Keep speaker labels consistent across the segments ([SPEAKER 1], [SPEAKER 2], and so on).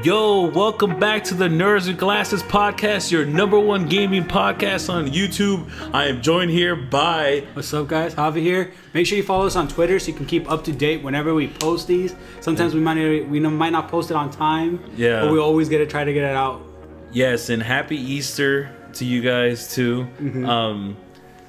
[SPEAKER 1] Yo, welcome back to the Nerds with Glasses podcast, your #1 gaming podcast on YouTube. I am joined here by...
[SPEAKER 2] What's up, guys? Javi here. Make sure you follow us on Twitter so you can keep up to date whenever we post these. Sometimes we might not post it on time, but we always try to get it out.
[SPEAKER 1] Yes, and happy Easter to you guys too.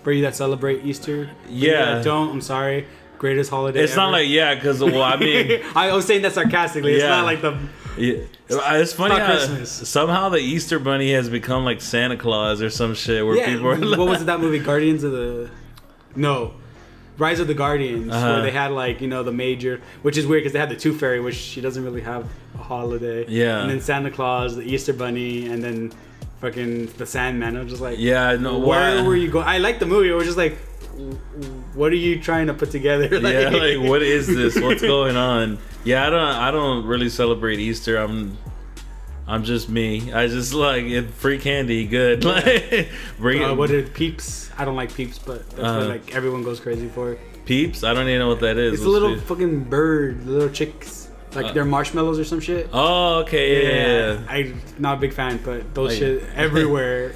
[SPEAKER 2] For you that celebrate Easter,
[SPEAKER 1] yeah,
[SPEAKER 2] don't. I'm sorry. Greatest holiday.
[SPEAKER 1] It's
[SPEAKER 2] ever.
[SPEAKER 1] not like because I mean,
[SPEAKER 2] I was saying that sarcastically. It's not like the.
[SPEAKER 1] Yeah. It's funny how
[SPEAKER 2] Christmas.
[SPEAKER 1] Somehow the Easter Bunny has become like Santa Claus or some shit where people are like,
[SPEAKER 2] what was it, that movie Rise of the Guardians, where they had like, the major, which is weird because they had the Tooth Fairy, which she doesn't really have a holiday.
[SPEAKER 1] Yeah.
[SPEAKER 2] And then Santa Claus, the Easter Bunny, and then fucking the Sandman. I was just like,
[SPEAKER 1] where
[SPEAKER 2] were you going? I liked the movie. I was just like, what are you trying to put together?
[SPEAKER 1] Like what is this? What's going on? Yeah, I don't really celebrate Easter. I'm just me. I just like it, free candy, good. Like bring it.
[SPEAKER 2] What are Peeps? I don't like Peeps, but that's what like everyone goes crazy for.
[SPEAKER 1] Peeps? I don't even know what that is.
[SPEAKER 2] It's a little fucking bird, little chicks. Like they're marshmallows or some shit.
[SPEAKER 1] Oh, okay, yeah.
[SPEAKER 2] I'm not a big fan, but those shit everywhere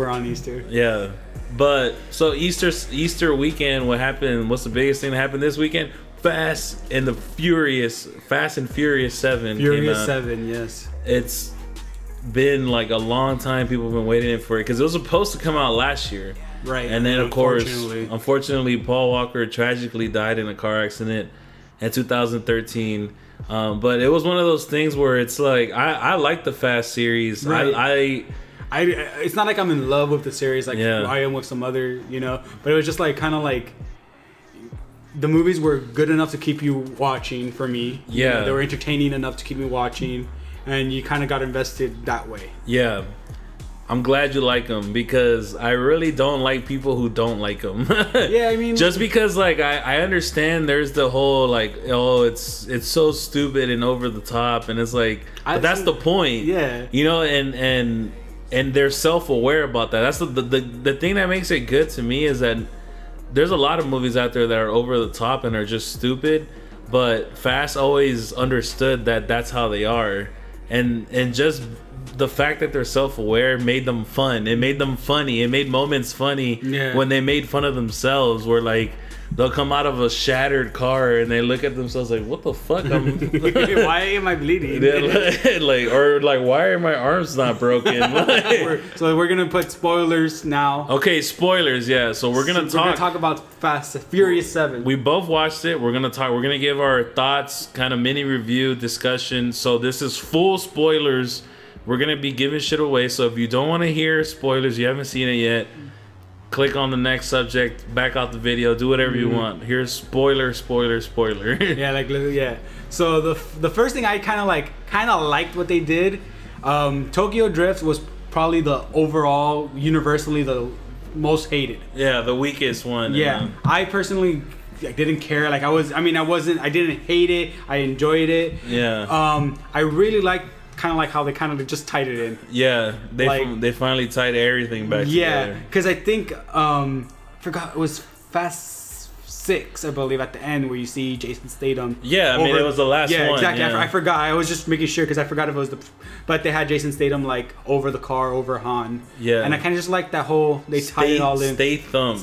[SPEAKER 2] on Easter.
[SPEAKER 1] Yeah. But so Easter weekend, what happened? What's the biggest thing that happened this weekend? Fast and Furious 7
[SPEAKER 2] Furious 7, yes.
[SPEAKER 1] It's been like a long time. People have been waiting for it because it was supposed to come out last year,
[SPEAKER 2] right?
[SPEAKER 1] And then of course, unfortunately, Paul Walker tragically died in a car accident in 2013. But it was one of those things where it's like I like the Fast series.
[SPEAKER 2] Right. It's not like I'm in love with the series like I am with some other, but it was just like kind of like the movies were good enough to keep you watching for me.
[SPEAKER 1] Yeah.
[SPEAKER 2] They were entertaining enough to keep me watching, and you kind of got invested that way.
[SPEAKER 1] Yeah. I'm glad you like them because I really don't like people who don't like them.
[SPEAKER 2] Yeah, I mean,
[SPEAKER 1] just because like I understand there's the whole like, oh, it's so stupid and over the top, and it's like, but that's the point.
[SPEAKER 2] Yeah.
[SPEAKER 1] And they're self-aware about that. That's the thing that makes it good to me is that there's a lot of movies out there that are over the top and are just stupid, but Fast always understood that that's how they are, and just the fact that they're self-aware made them fun. It made them funny. It made moments funny when they made fun of themselves, where like they'll come out of a shattered car and they look at themselves like, what the fuck?
[SPEAKER 2] Why am I bleeding?
[SPEAKER 1] Like why are my arms not broken?
[SPEAKER 2] So we're gonna put spoilers now.
[SPEAKER 1] Okay, spoilers, yeah. So we're gonna
[SPEAKER 2] talk about Furious 7.
[SPEAKER 1] We both watched it. We're gonna give our thoughts, kind of mini review discussion. So this is full spoilers. We're gonna be giving shit away. So if you don't want to hear spoilers, you haven't seen it yet, click on the next subject, back out the video, do whatever you want. Here's spoiler.
[SPEAKER 2] Yeah. So the first thing I kind of liked what they did. Tokyo Drift was probably the overall universally the most hated.
[SPEAKER 1] Yeah, the weakest one.
[SPEAKER 2] Yeah, I personally didn't care. Like I didn't hate it. I enjoyed it.
[SPEAKER 1] Yeah.
[SPEAKER 2] I really liked how they kind of just tied it in.
[SPEAKER 1] Yeah, they finally tied everything back together.
[SPEAKER 2] Yeah, because I think forgot it was Fast 6, I believe, at the end where you see Jason Statham.
[SPEAKER 1] Yeah, I mean it was the last one.
[SPEAKER 2] Yeah, exactly.
[SPEAKER 1] Yeah.
[SPEAKER 2] I forgot. I was just making sure because I forgot if it was but they had Jason Statham like over the car over Han.
[SPEAKER 1] Yeah,
[SPEAKER 2] and I kind of just like that whole tied it all in. Statham.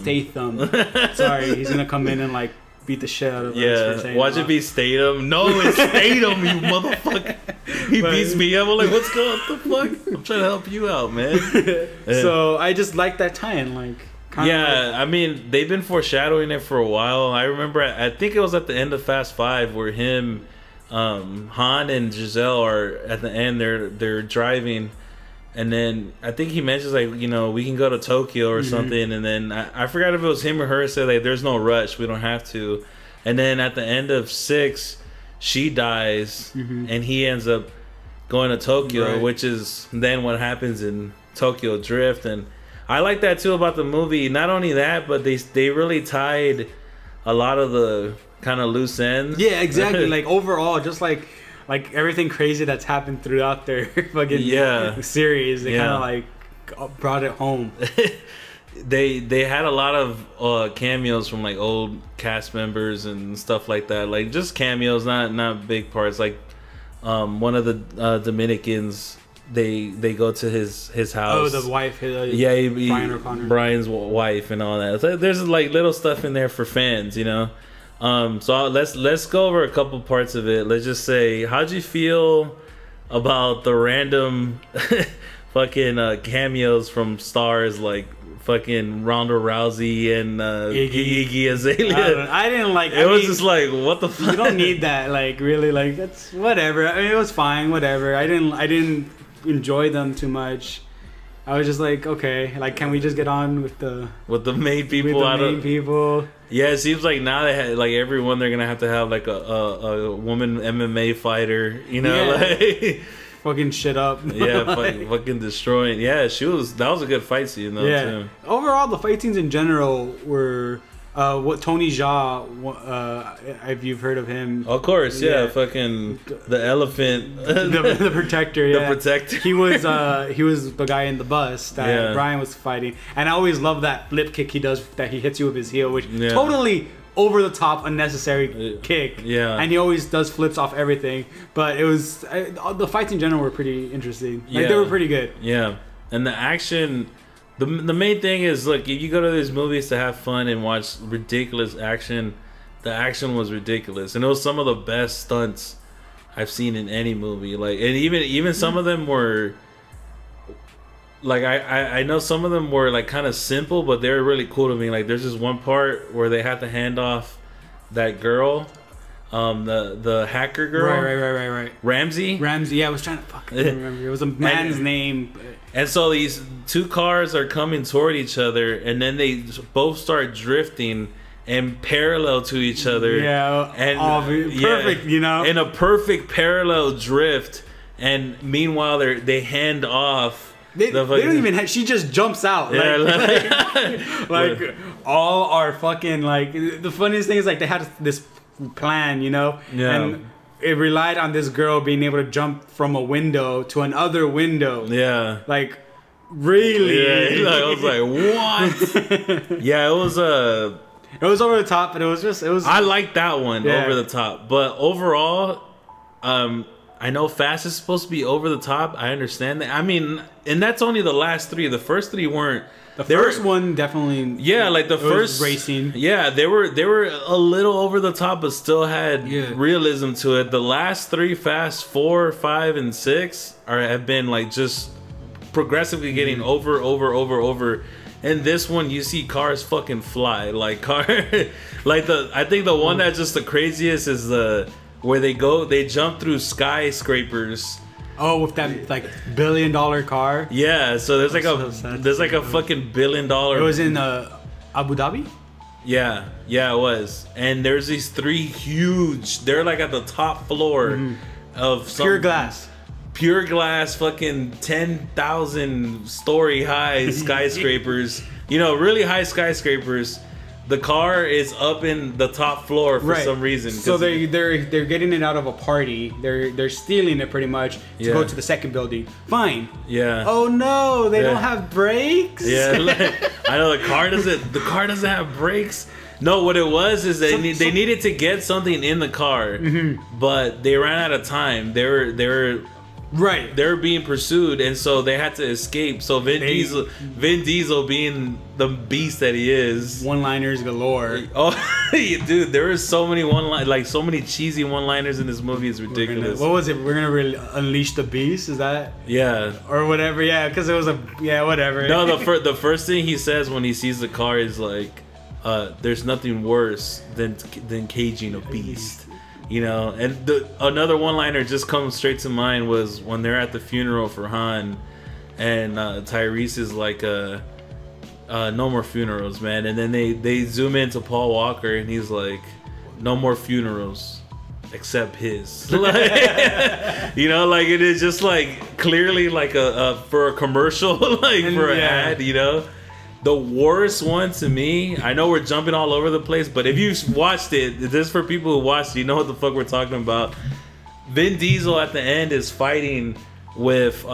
[SPEAKER 2] Sorry, he's gonna come in and like beat the shit out of us.
[SPEAKER 1] Yeah, watch it be Statham. No, it's Statham, you motherfucker. He beats me up. I'm like, what's going on? What the fuck? I'm trying to help you out, man.
[SPEAKER 2] So I just like that tie-in, like.
[SPEAKER 1] I mean, they've been foreshadowing it for a while. I remember, I think it was at the end of Fast 5 where him, Han and Giselle are at the end. They're driving. And then I think he mentions like, we can go to Tokyo or something. And then I forgot if it was him or her said like, there's no rush, we don't have to. And then at the end of 6, she dies and he ends up going to Tokyo, which is then what happens in Tokyo Drift. And I like that too about the movie. Not only that, but they really tied a lot of the kind of loose ends.
[SPEAKER 2] Yeah, exactly. Like overall, just like everything crazy that's happened throughout their fucking series, they kind of like brought it home.
[SPEAKER 1] They had a lot of cameos from like old cast members and stuff like that, like just cameos, not big parts. Like one of the Dominicans. They go to his house.
[SPEAKER 2] Oh, the wife.
[SPEAKER 1] Brian's wife and all that. So there's like little stuff in there for fans, you know. So let's go over a couple parts of it. Let's just say, how'd you feel about the random fucking cameos from stars like fucking Ronda Rousey and Iggy Azalea?
[SPEAKER 2] I didn't like
[SPEAKER 1] it. Was just like, what the fuck?
[SPEAKER 2] You don't need that. Like, really, like, that's whatever. I mean, it was fine, whatever. I didn't enjoy them too much. I was just like, okay, like, can we just get on with the
[SPEAKER 1] main people?
[SPEAKER 2] People.
[SPEAKER 1] Yeah, it seems like now they have, like, everyone, they're gonna have to have like a woman MMA fighter, you know, like
[SPEAKER 2] fucking shit up.
[SPEAKER 1] Yeah, fucking destroying. Yeah, that was a good fight scene though.
[SPEAKER 2] Yeah.
[SPEAKER 1] Too.
[SPEAKER 2] Overall, the fight scenes in general were. What Tony Jaa, if you've heard of him.
[SPEAKER 1] Of course, yeah. Fucking the elephant.
[SPEAKER 2] the protector, yeah.
[SPEAKER 1] The protector.
[SPEAKER 2] He was the guy in the bus that Brian was fighting. And I always love that flip kick he does, that he hits you with his heel, which totally over the top, unnecessary kick. Yeah. And he always does flips off everything. But it was, the fights in general were pretty interesting. Like, they were pretty good.
[SPEAKER 1] Yeah. And the action... The main thing is, look, if you go to these movies to have fun and watch ridiculous action, the action was ridiculous, and it was some of the best stunts I've seen in any movie. Like, and even some of them were, like, I know some of them were like kind of simple, but they were really cool to me. Like, there's this one part where they had to hand off that girl, the hacker girl,
[SPEAKER 2] right.
[SPEAKER 1] Ramsey.
[SPEAKER 2] Yeah, I was trying to fucking remember. It was a man's name.
[SPEAKER 1] And so these two cars are coming toward each other, and then they both start drifting and parallel to each other.
[SPEAKER 2] Yeah, and perfect, you know,
[SPEAKER 1] in a perfect parallel drift. And meanwhile, they hand off.
[SPEAKER 2] They don't even. She just jumps out. Yeah, like all are fucking like. The funniest thing is, like, they had this plan, you know, and it relied on this girl being able to jump from a window to another window.
[SPEAKER 1] Yeah,
[SPEAKER 2] like, really?
[SPEAKER 1] Yeah, I was like, what? Yeah, it was
[SPEAKER 2] it was over the top, but it was.
[SPEAKER 1] I like that one over the top, but overall, I know Fast is supposed to be over the top. I understand that. I mean, and that's only the last three. The first three weren't.
[SPEAKER 2] The first one definitely.
[SPEAKER 1] Yeah, like the first
[SPEAKER 2] racing.
[SPEAKER 1] Yeah, they were a little over the top, but still had realism to it. The last three, Fast 4, 5, and 6, have been like just progressively getting over. And this one, you see cars fucking fly, like I think the one that's just the craziest is where they jump through skyscrapers.
[SPEAKER 2] Oh, with that like $1 billion car.
[SPEAKER 1] Yeah, so there's like a fucking $1 billion.
[SPEAKER 2] It was in Abu Dhabi.
[SPEAKER 1] Yeah, it was. And there's these three huge. They're like at the top floor of some pure glass, fucking 10,000 story high skyscrapers. You know, really high skyscrapers. The car is up in the top floor for some reason.
[SPEAKER 2] So they're getting it out of a party. They're stealing it pretty much to go to the second building. Fine.
[SPEAKER 1] Yeah.
[SPEAKER 2] Oh no, they don't have brakes.
[SPEAKER 1] Yeah. I know the car doesn't have brakes. No, what it was is they needed to get something in the car, but they ran out of time. They were being pursued, and so they had to escape. So Vin Diesel being the beast that he is,
[SPEAKER 2] one-liners galore.
[SPEAKER 1] Oh, dude, there are so many so many cheesy one-liners in this movie. It's ridiculous.
[SPEAKER 2] What was it? We're gonna really unleash the beast. Is that?
[SPEAKER 1] Yeah.
[SPEAKER 2] Or whatever. Yeah, because it was whatever.
[SPEAKER 1] No, the first thing he says when he sees the car is like, "There's nothing worse than caging a beast." You know, and another one-liner just comes straight to mind was when they're at the funeral for Han, and Tyrese is like, "No more funerals, man." And then they zoom into Paul Walker, and he's like, "No more funerals, except his." Like, you know, like it is just like clearly like for a commercial, like for an ad, you know. The worst one to me, I know we're jumping all over the place, but if you've watched it, this is for people who watched it, you know what the fuck we're talking about. Vin Diesel at the end is fighting with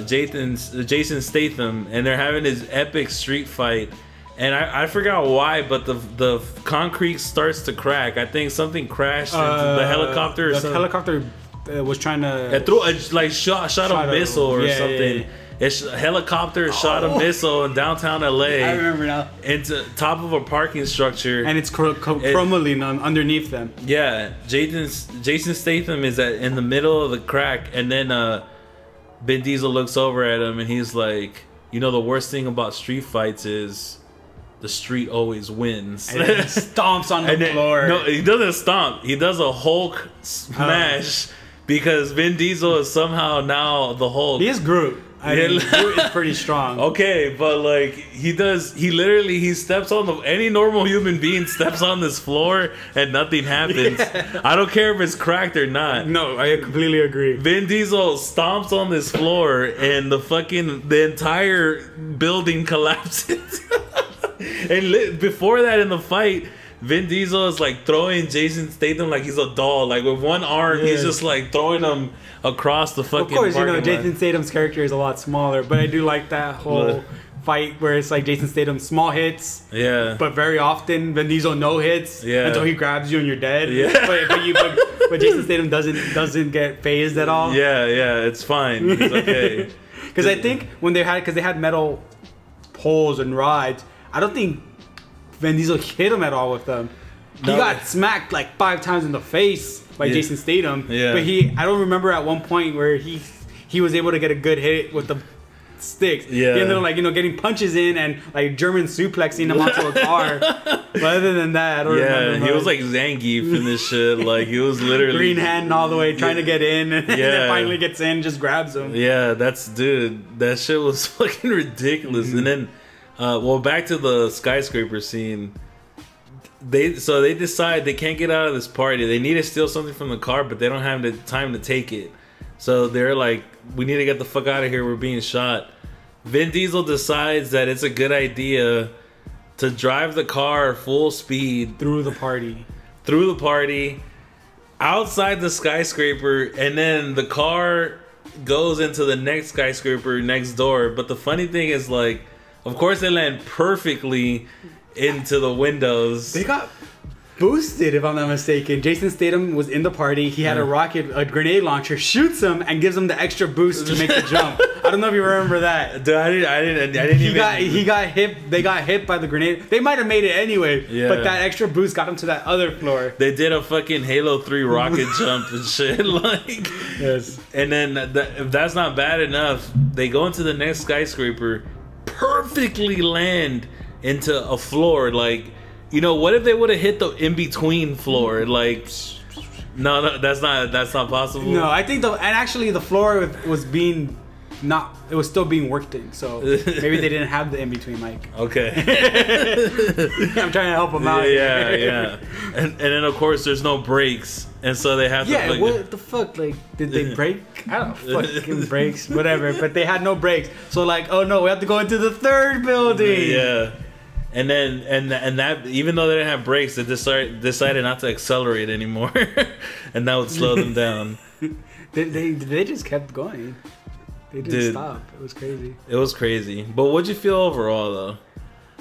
[SPEAKER 1] Jason Statham, and they're having this epic street fight. And I forgot why, but the concrete starts to crack. I think something crashed into the helicopter.
[SPEAKER 2] The helicopter was trying to.
[SPEAKER 1] It threw shot a missile or something.
[SPEAKER 2] Yeah.
[SPEAKER 1] A helicopter shot a missile in downtown LA.
[SPEAKER 2] I remember now.
[SPEAKER 1] Into top of a parking structure,
[SPEAKER 2] and it's crumbling underneath them.
[SPEAKER 1] Yeah, Jason Statham is in the middle of the crack, and then Vin Diesel looks over at him, and he's like, "You know, the worst thing about street fights is the street always wins."
[SPEAKER 2] And he stomps on the floor.
[SPEAKER 1] No, he doesn't stomp. He does a Hulk smash because Vin Diesel is somehow now the Hulk.
[SPEAKER 2] He is Groot. I mean, Groot is pretty strong.
[SPEAKER 1] Okay, but like he steps on any normal human being steps on this floor and nothing happens. Yeah. I don't care if it's cracked or not.
[SPEAKER 2] No, I completely agree.
[SPEAKER 1] Vin Diesel stomps on this floor and the entire building collapses. And before that in the fight, Vin Diesel is like throwing Jason Statham like he's a doll. Like with one arm, he's just like throwing him across the fucking. Of
[SPEAKER 2] course, you know Jason Statham's character is a lot smaller, but I do like that whole fight where it's like Jason Statham small hits, but very often Vin Diesel no hits until he grabs you and you're dead. But Jason Statham doesn't get phased at all.
[SPEAKER 1] It's fine. It's okay.
[SPEAKER 2] Because I think they had metal poles and rods. I don't think Vin Diesel hit him at all with them. He got smacked like 5 times in the face by Jason Statham. Yeah. But I don't remember at one point where he was able to get a good hit with the sticks. Yeah. He ended up like, getting punches in and like German suplexing him onto a car. But other than that, I don't remember.
[SPEAKER 1] Yeah, he was like Zangief in this shit. Like he was literally
[SPEAKER 2] green hand all the way trying to get in, and then finally gets in, just grabs him.
[SPEAKER 1] Yeah, that shit was fucking ridiculous. And then back to the skyscraper scene. They decide they can't get out of this party. They need to steal something from the car, but they don't have the time to take it. So they're like, we need to get the fuck out of here. We're being shot. Vin Diesel decides that it's a good idea to drive the car full speed
[SPEAKER 2] through the party,
[SPEAKER 1] outside the skyscraper, and then the car goes into the next skyscraper next door. But the funny thing is, like, of course they land perfectly into the windows.
[SPEAKER 2] They got boosted, if I'm not mistaken. Jason Statham was in the party. He had a grenade launcher, shoots him, and gives him the extra boost to make the jump. I don't know if you remember that.
[SPEAKER 1] Dude, I didn't even.
[SPEAKER 2] He got hit. They got hit by the grenade. They might have made it anyway. Yeah. But that extra boost got him to that other floor.
[SPEAKER 1] They did a fucking Halo 3 rocket jump and shit. Like,
[SPEAKER 2] yes.
[SPEAKER 1] And then if that's not bad enough, they go into the next skyscraper, perfectly land into a floor. Like, what if they would have hit the in-between floor? Like, no, that's not possible.
[SPEAKER 2] No, I think the floor was still being worked in, so maybe they didn't have the in-between mic.
[SPEAKER 1] Okay.
[SPEAKER 2] I'm trying to help them out.
[SPEAKER 1] Yeah. And then of course there's no brakes, and so they have to.
[SPEAKER 2] Yeah, what the fuck? Like, did they brake? I don't know, fucking brakes, whatever. But they had no brakes, so like, oh no, we have to go into the third building.
[SPEAKER 1] Yeah. And then and that, even though they didn't have brakes, they decided not to accelerate anymore, and that would slow them down.
[SPEAKER 2] They just kept going. They didn't stop. It was crazy.
[SPEAKER 1] It was crazy. But what'd you feel overall, though?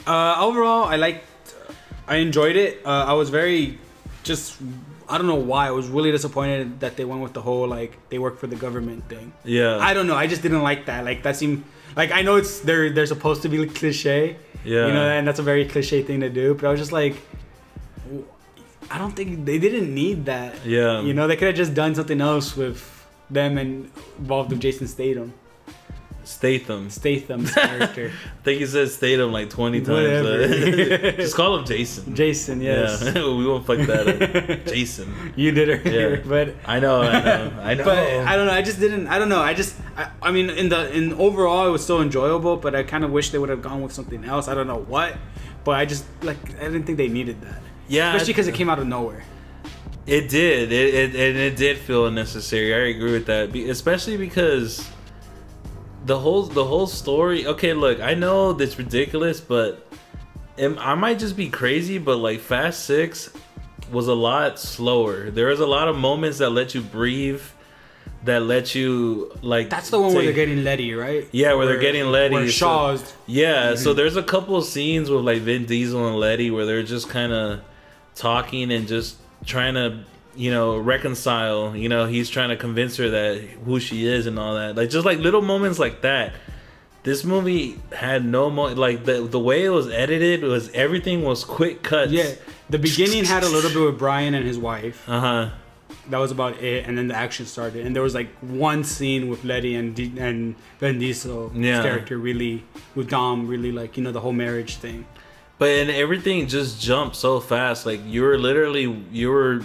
[SPEAKER 2] Overall, I enjoyed it. I was very I don't know why. I was really disappointed that they went with the whole like they work for the government thing. Yeah. I don't know. I just didn't like that. Like that seemed like, I know they're supposed to be like cliche. Yeah. And that's a very cliche thing to do. But I was just like, I don't think they didn't need that. Yeah. They could have just done something else with them and involved with Jason Statham. Statham's character.
[SPEAKER 1] I think he said Statham like 20 times. Just call him Jason.
[SPEAKER 2] Jason, yes.
[SPEAKER 1] Yeah. We won't fuck that up. Jason.
[SPEAKER 2] You did it earlier, but
[SPEAKER 1] I know.
[SPEAKER 2] But I don't know. I just didn't. I don't know. I mean, in overall, it was still enjoyable, but I kind of wish they would have gone with something else. I don't know what, but I didn't think they needed that. Yeah. Especially because it came out of nowhere.
[SPEAKER 1] It did. It did feel unnecessary. I agree with that, especially because the whole story. Okay, look, I know that's ridiculous, but I might just be crazy, but like Fast 6 was a lot slower. There was a lot of moments that let you breathe, that let you like.
[SPEAKER 2] That's the one where they're getting Letty, right?
[SPEAKER 1] Yeah, where they're getting Letty.
[SPEAKER 2] Where Shaw's.
[SPEAKER 1] Yeah, so there's a couple of scenes with like Vin Diesel and Letty where they're just kind of talking and just trying to reconcile. He's trying to convince her that who she is and all that. Like, just like little moments like that. This movie had no like the way it was edited was everything was quick cuts.
[SPEAKER 2] Yeah, the beginning had a little bit with Brian and his wife.
[SPEAKER 1] Uh-huh.
[SPEAKER 2] That was about it, and then the action started, and there was like one scene with Letty and Vin Diesel's character really with Dom really like the whole marriage thing.
[SPEAKER 1] And everything just jumped so fast. Like you were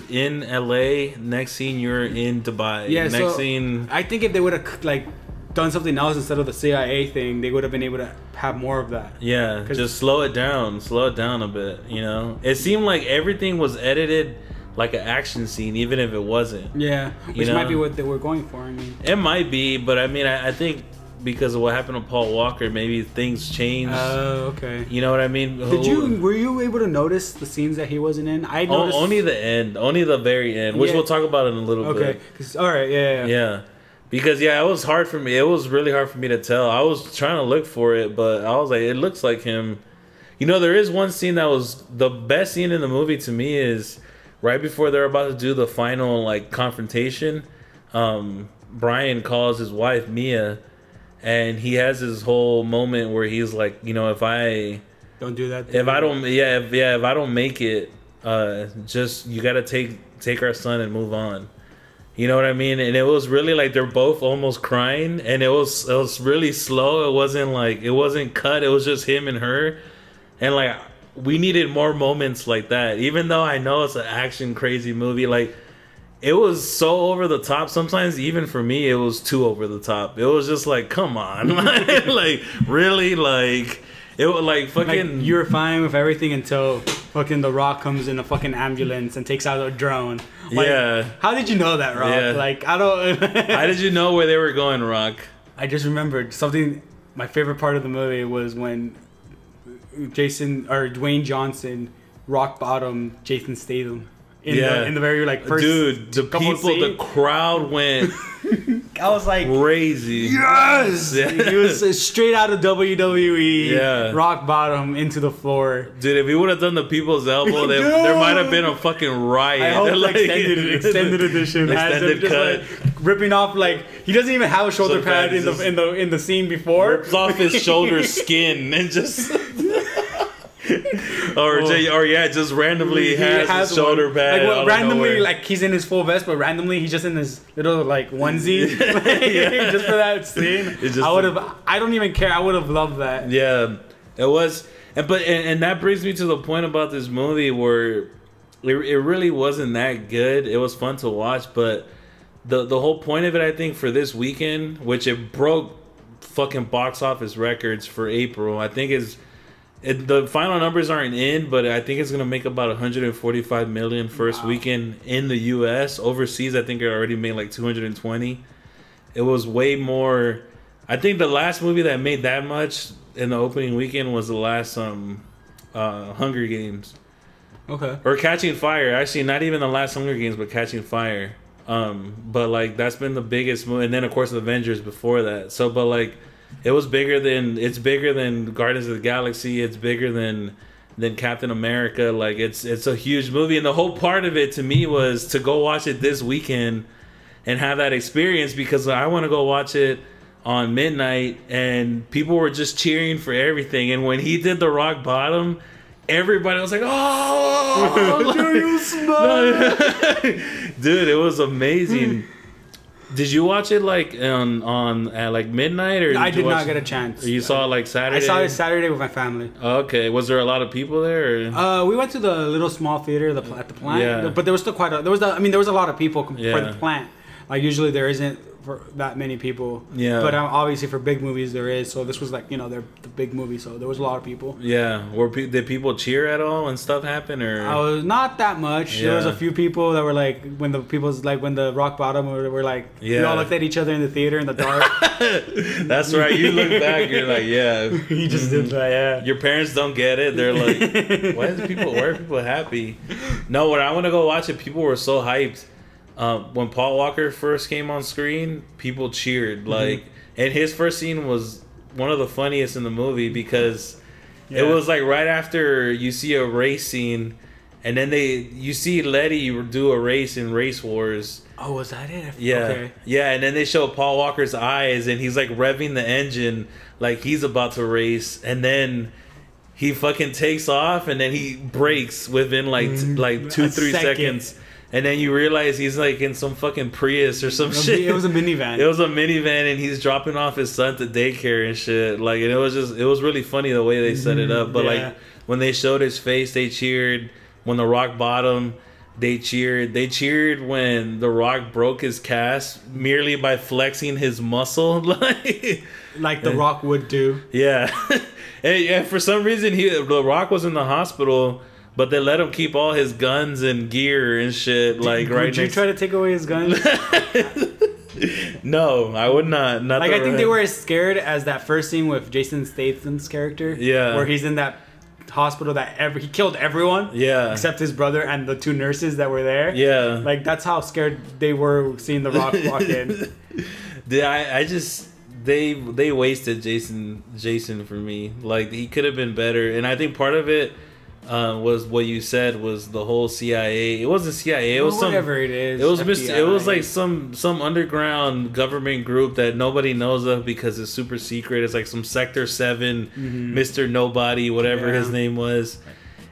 [SPEAKER 1] in LA. Next scene you're in Dubai.
[SPEAKER 2] Yeah.
[SPEAKER 1] Next scene.
[SPEAKER 2] I think if they would have like done something else instead of the CIA thing, they would have been able to have more of that.
[SPEAKER 1] Yeah. Just slow it down a bit. It seemed like everything was edited like an action scene, even if it wasn't.
[SPEAKER 2] Yeah. Which might be what they were going for. I mean,
[SPEAKER 1] it might be, but I mean, I think. Because of what happened to Paul Walker, maybe things changed.
[SPEAKER 2] Oh, okay.
[SPEAKER 1] You know what I mean?
[SPEAKER 2] Were you able to notice the scenes that he wasn't in? I noticed
[SPEAKER 1] only the end, only the very end, which we'll talk about in a little bit.
[SPEAKER 2] Okay. All right. Yeah.
[SPEAKER 1] Because it was hard for me. It was really hard for me to tell. I was trying to look for it, but I was like, it looks like him. There is one scene that was the best scene in the movie to me is right before they're about to do the final like confrontation. Brian calls his wife Mia. And he has this whole moment where he's like, if I
[SPEAKER 2] don't do that,
[SPEAKER 1] if I don't make it, just you gotta take our son and move on. You know what I mean? And it was really like they're both almost crying, and it was really slow. It wasn't cut. It was just him and her, and like we needed more moments like that. Even though I know it's an action crazy movie, like. It was so over the top. Sometimes, even for me, it was too over the top. It was just like, come on, like really, like it was like fucking.
[SPEAKER 2] Like, you were fine with everything until fucking The Rock comes in a fucking ambulance and takes out a drone. Like,
[SPEAKER 1] yeah.
[SPEAKER 2] How did you know that, Rock?
[SPEAKER 1] Yeah.
[SPEAKER 2] Like I don't.
[SPEAKER 1] How did you know where they were going, Rock?
[SPEAKER 2] I just remembered something. My favorite part of the movie was when Dwayne Johnson rock bottom Jason Statham. In the very like first
[SPEAKER 1] the crowd went
[SPEAKER 2] I was like
[SPEAKER 1] crazy.
[SPEAKER 2] Yes, he was straight out of WWE.
[SPEAKER 1] Yeah,
[SPEAKER 2] rock bottom into the floor.
[SPEAKER 1] Dude, if he would have done the people's elbow, there might have been a fucking riot.
[SPEAKER 2] I hope like, extended edition,
[SPEAKER 1] extended cut,
[SPEAKER 2] just, like, ripping off like he doesn't even have a shoulder pad in the scene before.
[SPEAKER 1] Rips off his shoulder skin and just. Just randomly has a shoulder pad.
[SPEAKER 2] Like randomly, like he's in his full vest, but randomly he's just in his little like onesie, just for that scene. I don't even care. I would have loved that.
[SPEAKER 1] Yeah, it was, and that brings me to the point about this movie where it really wasn't that good. It was fun to watch, but the whole point of it, I think, for this weekend, which it broke fucking box office records for April, I think is. The final numbers aren't in, but I think it's gonna make about 145 million first weekend in the U.S. Overseas, I think it already made like 220. It was way more. I think the last movie that made that much in the opening weekend was the last Hunger Games.
[SPEAKER 2] Okay.
[SPEAKER 1] Or Catching Fire. Actually, not even the last Hunger Games, but Catching Fire. But like that's been the biggest movie, and then of course Avengers before that. So, but like. It's bigger than Guardians of the Galaxy. It's bigger than Captain America. Like it's a huge movie, and the whole part of it to me was to go watch it this weekend and have that experience because I want to go watch it on midnight, and people were just cheering for everything. And when he did the rock bottom, everybody was like, "Oh,
[SPEAKER 2] do you smell?"
[SPEAKER 1] Dude, it was amazing. Did you watch it like on at like midnight or?
[SPEAKER 2] I did not get a chance.
[SPEAKER 1] Or you saw it like Saturday.
[SPEAKER 2] I saw it Saturday with my family.
[SPEAKER 1] Okay, was there a lot of people there? Or?
[SPEAKER 2] We went to the little small theater at the plant.
[SPEAKER 1] Yeah.
[SPEAKER 2] But there was still there was a lot of people for the plant. Like usually there isn't for that many people.
[SPEAKER 1] Yeah.
[SPEAKER 2] But obviously for big movies there is. So this was like they're the big movie. So there was a lot of people.
[SPEAKER 1] Yeah. Did people cheer at all when stuff happened or?
[SPEAKER 2] Not that much. Yeah. There was a few people that were like when the rock bottom were like we all looked at each other in the theater in the dark.
[SPEAKER 1] That's right. You look back, you're like, yeah.
[SPEAKER 2] You just did that, yeah.
[SPEAKER 1] Your parents don't get it. They're like, why are people happy? No, when I want to go watch it, people were so hyped. When Paul Walker first came on screen, people cheered. Like, and his first scene was one of the funniest in the movie because it was like right after you see a race scene, And then you see Letty do a race in Race Wars.
[SPEAKER 2] Oh, was that it?
[SPEAKER 1] Yeah.
[SPEAKER 2] Okay.
[SPEAKER 1] Yeah, and then they show Paul Walker's eyes, and he's like revving the engine like he's about to race, and then he fucking takes off, and then he brakes within like 2-3 seconds. And then you realize he's like in some fucking Prius or some shit.
[SPEAKER 2] It was a minivan.
[SPEAKER 1] It was a minivan, and he's dropping off his son to daycare and shit. Like, and it was really funny the way they set it up. But like when they showed his face, they cheered. When The Rock bottomed, they cheered. They cheered when The Rock broke his cast merely by flexing his muscle,
[SPEAKER 2] like The Rock would do.
[SPEAKER 1] Yeah, and for some reason, The Rock was in the hospital. But they let him keep all his guns and gear and shit.
[SPEAKER 2] Would you try to take away his guns?
[SPEAKER 1] No, I would not. Not
[SPEAKER 2] like, I think they were as scared as that first scene with Jason Statham's character.
[SPEAKER 1] Yeah.
[SPEAKER 2] Where he's in that hospital that he killed everyone.
[SPEAKER 1] Yeah. Except
[SPEAKER 2] his brother and the 2 nurses that were there.
[SPEAKER 1] Yeah.
[SPEAKER 2] Like, that's how scared they were seeing The Rock walk in.
[SPEAKER 1] I just... They wasted Jason for me. Like, he could have been better. And I think part of it... was what you said was the whole CIA. It wasn't CIA. It was
[SPEAKER 2] whatever it is.
[SPEAKER 1] It was it was like some underground government group that nobody knows of because it's super secret. It's like some Sector 7, Mr. Nobody, whatever his name was.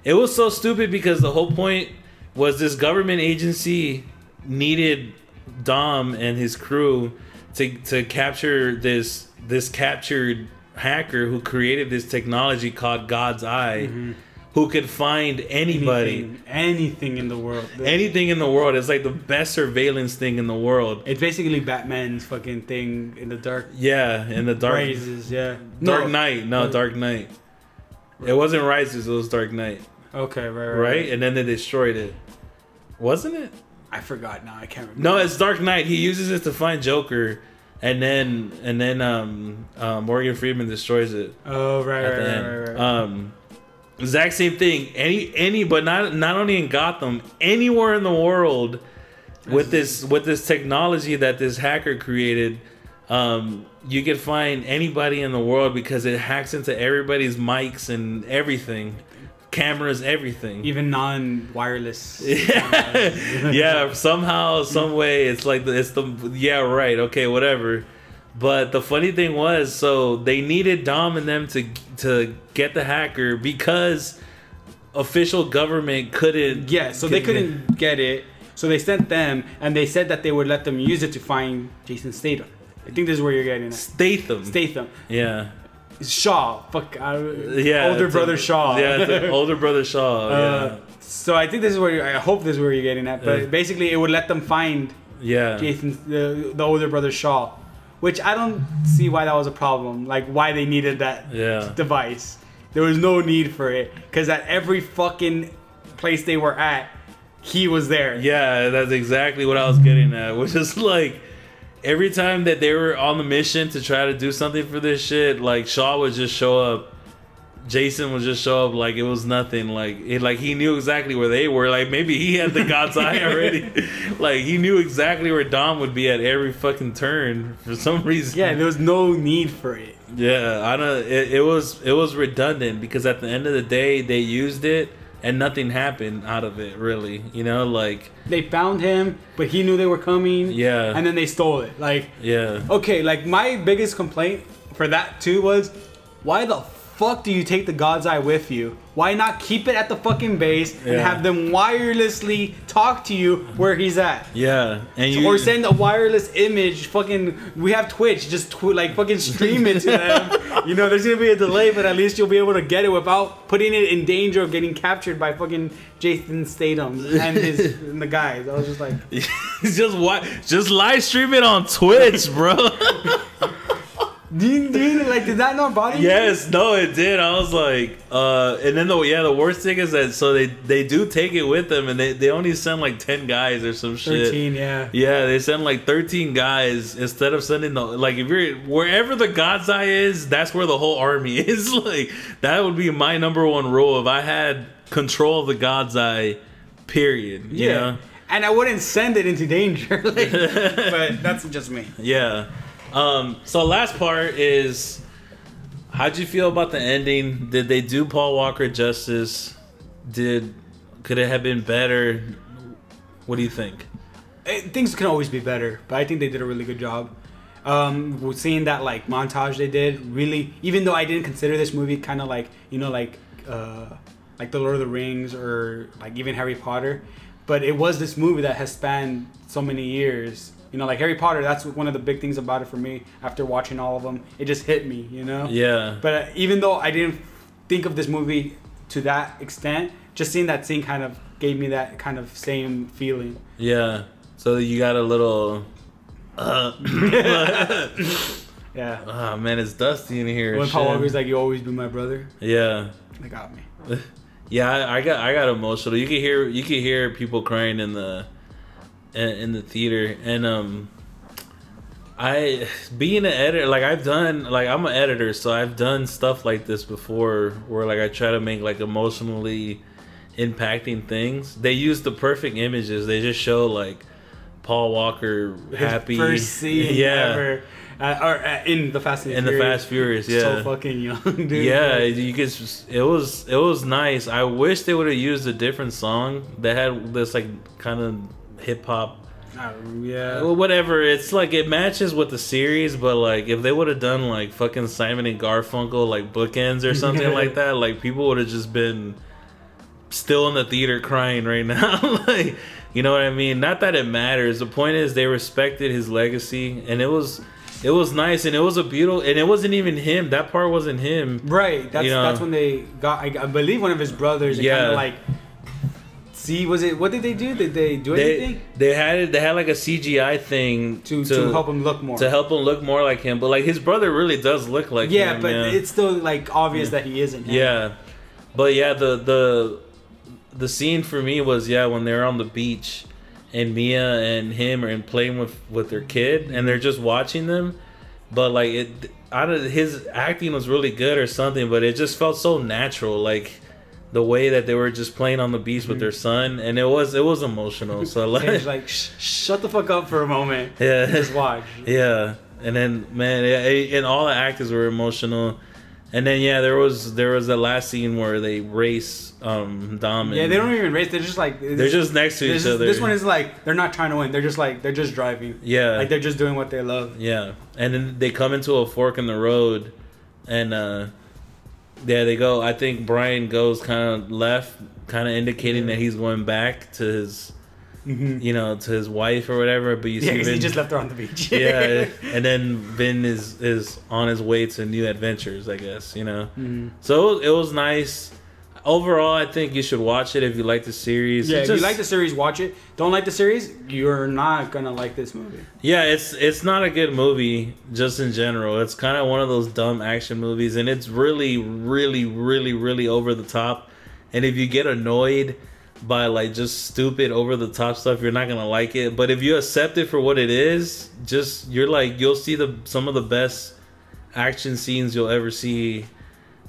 [SPEAKER 1] It was so stupid because the whole point was this government agency needed Dom and his crew to capture this captured hacker who created this technology called God's Eye. Who could find anybody.
[SPEAKER 2] Anything in the world.
[SPEAKER 1] Anything in the world. It's like the best surveillance thing in the world.
[SPEAKER 2] It's basically Batman's fucking thing in the dark.
[SPEAKER 1] Yeah, in the dark.
[SPEAKER 2] Rises, yeah.
[SPEAKER 1] Dark Knight. No, Dark Knight. It wasn't Rises, it was Dark Knight.
[SPEAKER 2] Okay, right.
[SPEAKER 1] And then they destroyed it. Wasn't it?
[SPEAKER 2] I forgot now. I can't remember.
[SPEAKER 1] No, it's Dark Knight. He uses it to find Joker. And then Morgan Freeman destroys it.
[SPEAKER 2] Oh, right.
[SPEAKER 1] Exact same thing. But not only in Gotham, anywhere in the world, with this technology that this hacker created, you can find anybody in the world because it hacks into everybody's mics and everything, cameras, everything,
[SPEAKER 2] even non-wireless.
[SPEAKER 1] Yeah, somehow, some way, it's okay, whatever. But the funny thing was, so they needed Dom and them to get the hacker because official government couldn't.
[SPEAKER 2] Yeah, so they couldn't get it. So they sent them, and they said that they would let them use it to find Jason Statham. I think this is where you're getting at. Statham.
[SPEAKER 1] Yeah.
[SPEAKER 2] Shaw. Older brother Shaw.
[SPEAKER 1] Yeah, it's older brother Shaw. Yeah.
[SPEAKER 2] So I think this is where I hope this is where you're getting at. But basically, it would let them find. Jason, the older brother Shaw. Which I don't see why that was a problem. Like, why they needed that device. There was no need for it. Because at every fucking place they were at, he was there.
[SPEAKER 1] Yeah, that's exactly what I was getting at. Which is like, every time that they were on the mission to try to do something for this shit, like, Shaw would just show up. Jason would just show up like it was nothing. Like he knew exactly where they were. Like, maybe he had the God's Eye already. Like, he knew exactly where Dom would be at every fucking turn for some reason.
[SPEAKER 2] Yeah, there was no need for it.
[SPEAKER 1] Yeah, I don't. It was redundant because at the end of the day they used it and nothing happened out of it really. You know, like,
[SPEAKER 2] they found him, but he knew they were coming.
[SPEAKER 1] Yeah,
[SPEAKER 2] and then they stole it. Like,
[SPEAKER 1] yeah. Okay,
[SPEAKER 2] like, my biggest complaint for that too was, why the fuck do you take the God's Eye with you? Why not keep it at the fucking base and have them wirelessly talk to you where he's at?
[SPEAKER 1] Yeah, and
[SPEAKER 2] or send a wireless image. Fucking, we have Twitch. Just fucking stream it to them. You know, there's gonna be a delay, but at least you'll be able to get it without putting it in danger of getting captured by fucking Jason Statham and the guys. I was just like,
[SPEAKER 1] just live stream it on Twitch, bro.
[SPEAKER 2] Did that not bother you?
[SPEAKER 1] Yes, no, it did. I was like, and then the worst thing is that they do take it with them, and they only send like 10 guys or some shit.
[SPEAKER 2] 13, yeah.
[SPEAKER 1] Yeah, they send like 13 guys instead of sending if you're wherever the God's Eye is, that's where the whole army is. Like, that would be my number one rule if I had control of the God's Eye. Period. You know?
[SPEAKER 2] And I wouldn't send it into danger. But that's just me.
[SPEAKER 1] Yeah. So last part is, how'd you feel about the ending? Did they do Paul Walker justice? Because Could it have been better? What do you think?
[SPEAKER 2] Things can always be better, but I think they did a really good job. Seeing that like montage they did, really, even though I didn't consider this movie kind of like, you know, like the Lord of the Rings or like even Harry Potter, but it was this movie that has spanned so many years. You know, like Harry Potter, that's one of the big things about it for me. After watching all of them, it just hit me, you know?
[SPEAKER 1] Yeah.
[SPEAKER 2] But even though I didn't think of this movie to that extent, just seeing that scene kind of gave me that kind of same feeling.
[SPEAKER 1] Yeah. So you got a little...
[SPEAKER 2] Yeah.
[SPEAKER 1] Oh, man, it's dusty in here.
[SPEAKER 2] When Paul Walker's like, "You always be my brother."
[SPEAKER 1] Yeah.
[SPEAKER 2] They got me.
[SPEAKER 1] Yeah, I got emotional. You could hear people crying in the theater, and I being an editor, like I'm an editor, so I've done stuff like this before, where like I try to make like emotionally impacting things. They use the perfect images. They just show like Paul Walker happy,
[SPEAKER 2] his first scene ever. In the Fast and Furious.
[SPEAKER 1] In the Fast Furious, yeah.
[SPEAKER 2] So fucking young, dude.
[SPEAKER 1] Yeah, you could. It was nice. I wish they would have used a different song that had this like kind of hip hop.
[SPEAKER 2] Yeah.
[SPEAKER 1] Well, whatever. It's like it matches with the series, but like if they would have done like fucking Simon and Garfunkel like bookends or something like that, like people would have just been still in the theater crying right now. Like, you know what I mean? Not that it matters. The point is they respected his legacy, and it was nice, and it was a beautiful, and it wasn't even him. That part wasn't him.
[SPEAKER 2] Right. That's when they got, I believe, one of his brothers. And kind of like, what did they do? Did they do anything?
[SPEAKER 1] They had like a CGI thing
[SPEAKER 2] to help him look more.
[SPEAKER 1] To help him look more like him, but like his brother really does look like him.
[SPEAKER 2] Yeah, but it's still like obvious that he isn't him.
[SPEAKER 1] Yeah, but yeah, the scene for me was when they're on the beach. And Mia and him are playing with their kid, and they're just watching them. But like his acting was really good or something, but it just felt so natural, like the way that they were just playing on the beach with their son, and it was emotional. So
[SPEAKER 2] like shut the fuck up for a moment.
[SPEAKER 1] Yeah,
[SPEAKER 2] just watch.
[SPEAKER 1] Yeah, and then man, and all the actors were emotional. And then there was the last scene where they race Dom.
[SPEAKER 2] Yeah, they don't even race. They're just like
[SPEAKER 1] they're just next to each other.
[SPEAKER 2] This one is like they're not trying to win. They're just driving.
[SPEAKER 1] Yeah,
[SPEAKER 2] like they're just doing what they love.
[SPEAKER 1] Yeah, and then they come into a fork in the road, and they go. I think Brian goes kind of left, kind of indicating that he's going back to his. You know, to his wife or whatever, but you see Vin,
[SPEAKER 2] he just left her on the beach.
[SPEAKER 1] Yeah, and then Vin is on his way to new adventures, I guess, you know. So it was nice. Overall, I think you should watch it if you like the series.
[SPEAKER 2] Yeah, if you like the series, watch it. Don't like the series, you're not gonna like this movie.
[SPEAKER 1] Yeah, it's not a good movie just in general. It's kind of one of those dumb action movies, and it's really, really, really, really over the top. And if you get annoyed by like just stupid over the top stuff, you're not gonna like it. But if you accept it for what it is, you'll see some of the best action scenes you'll ever see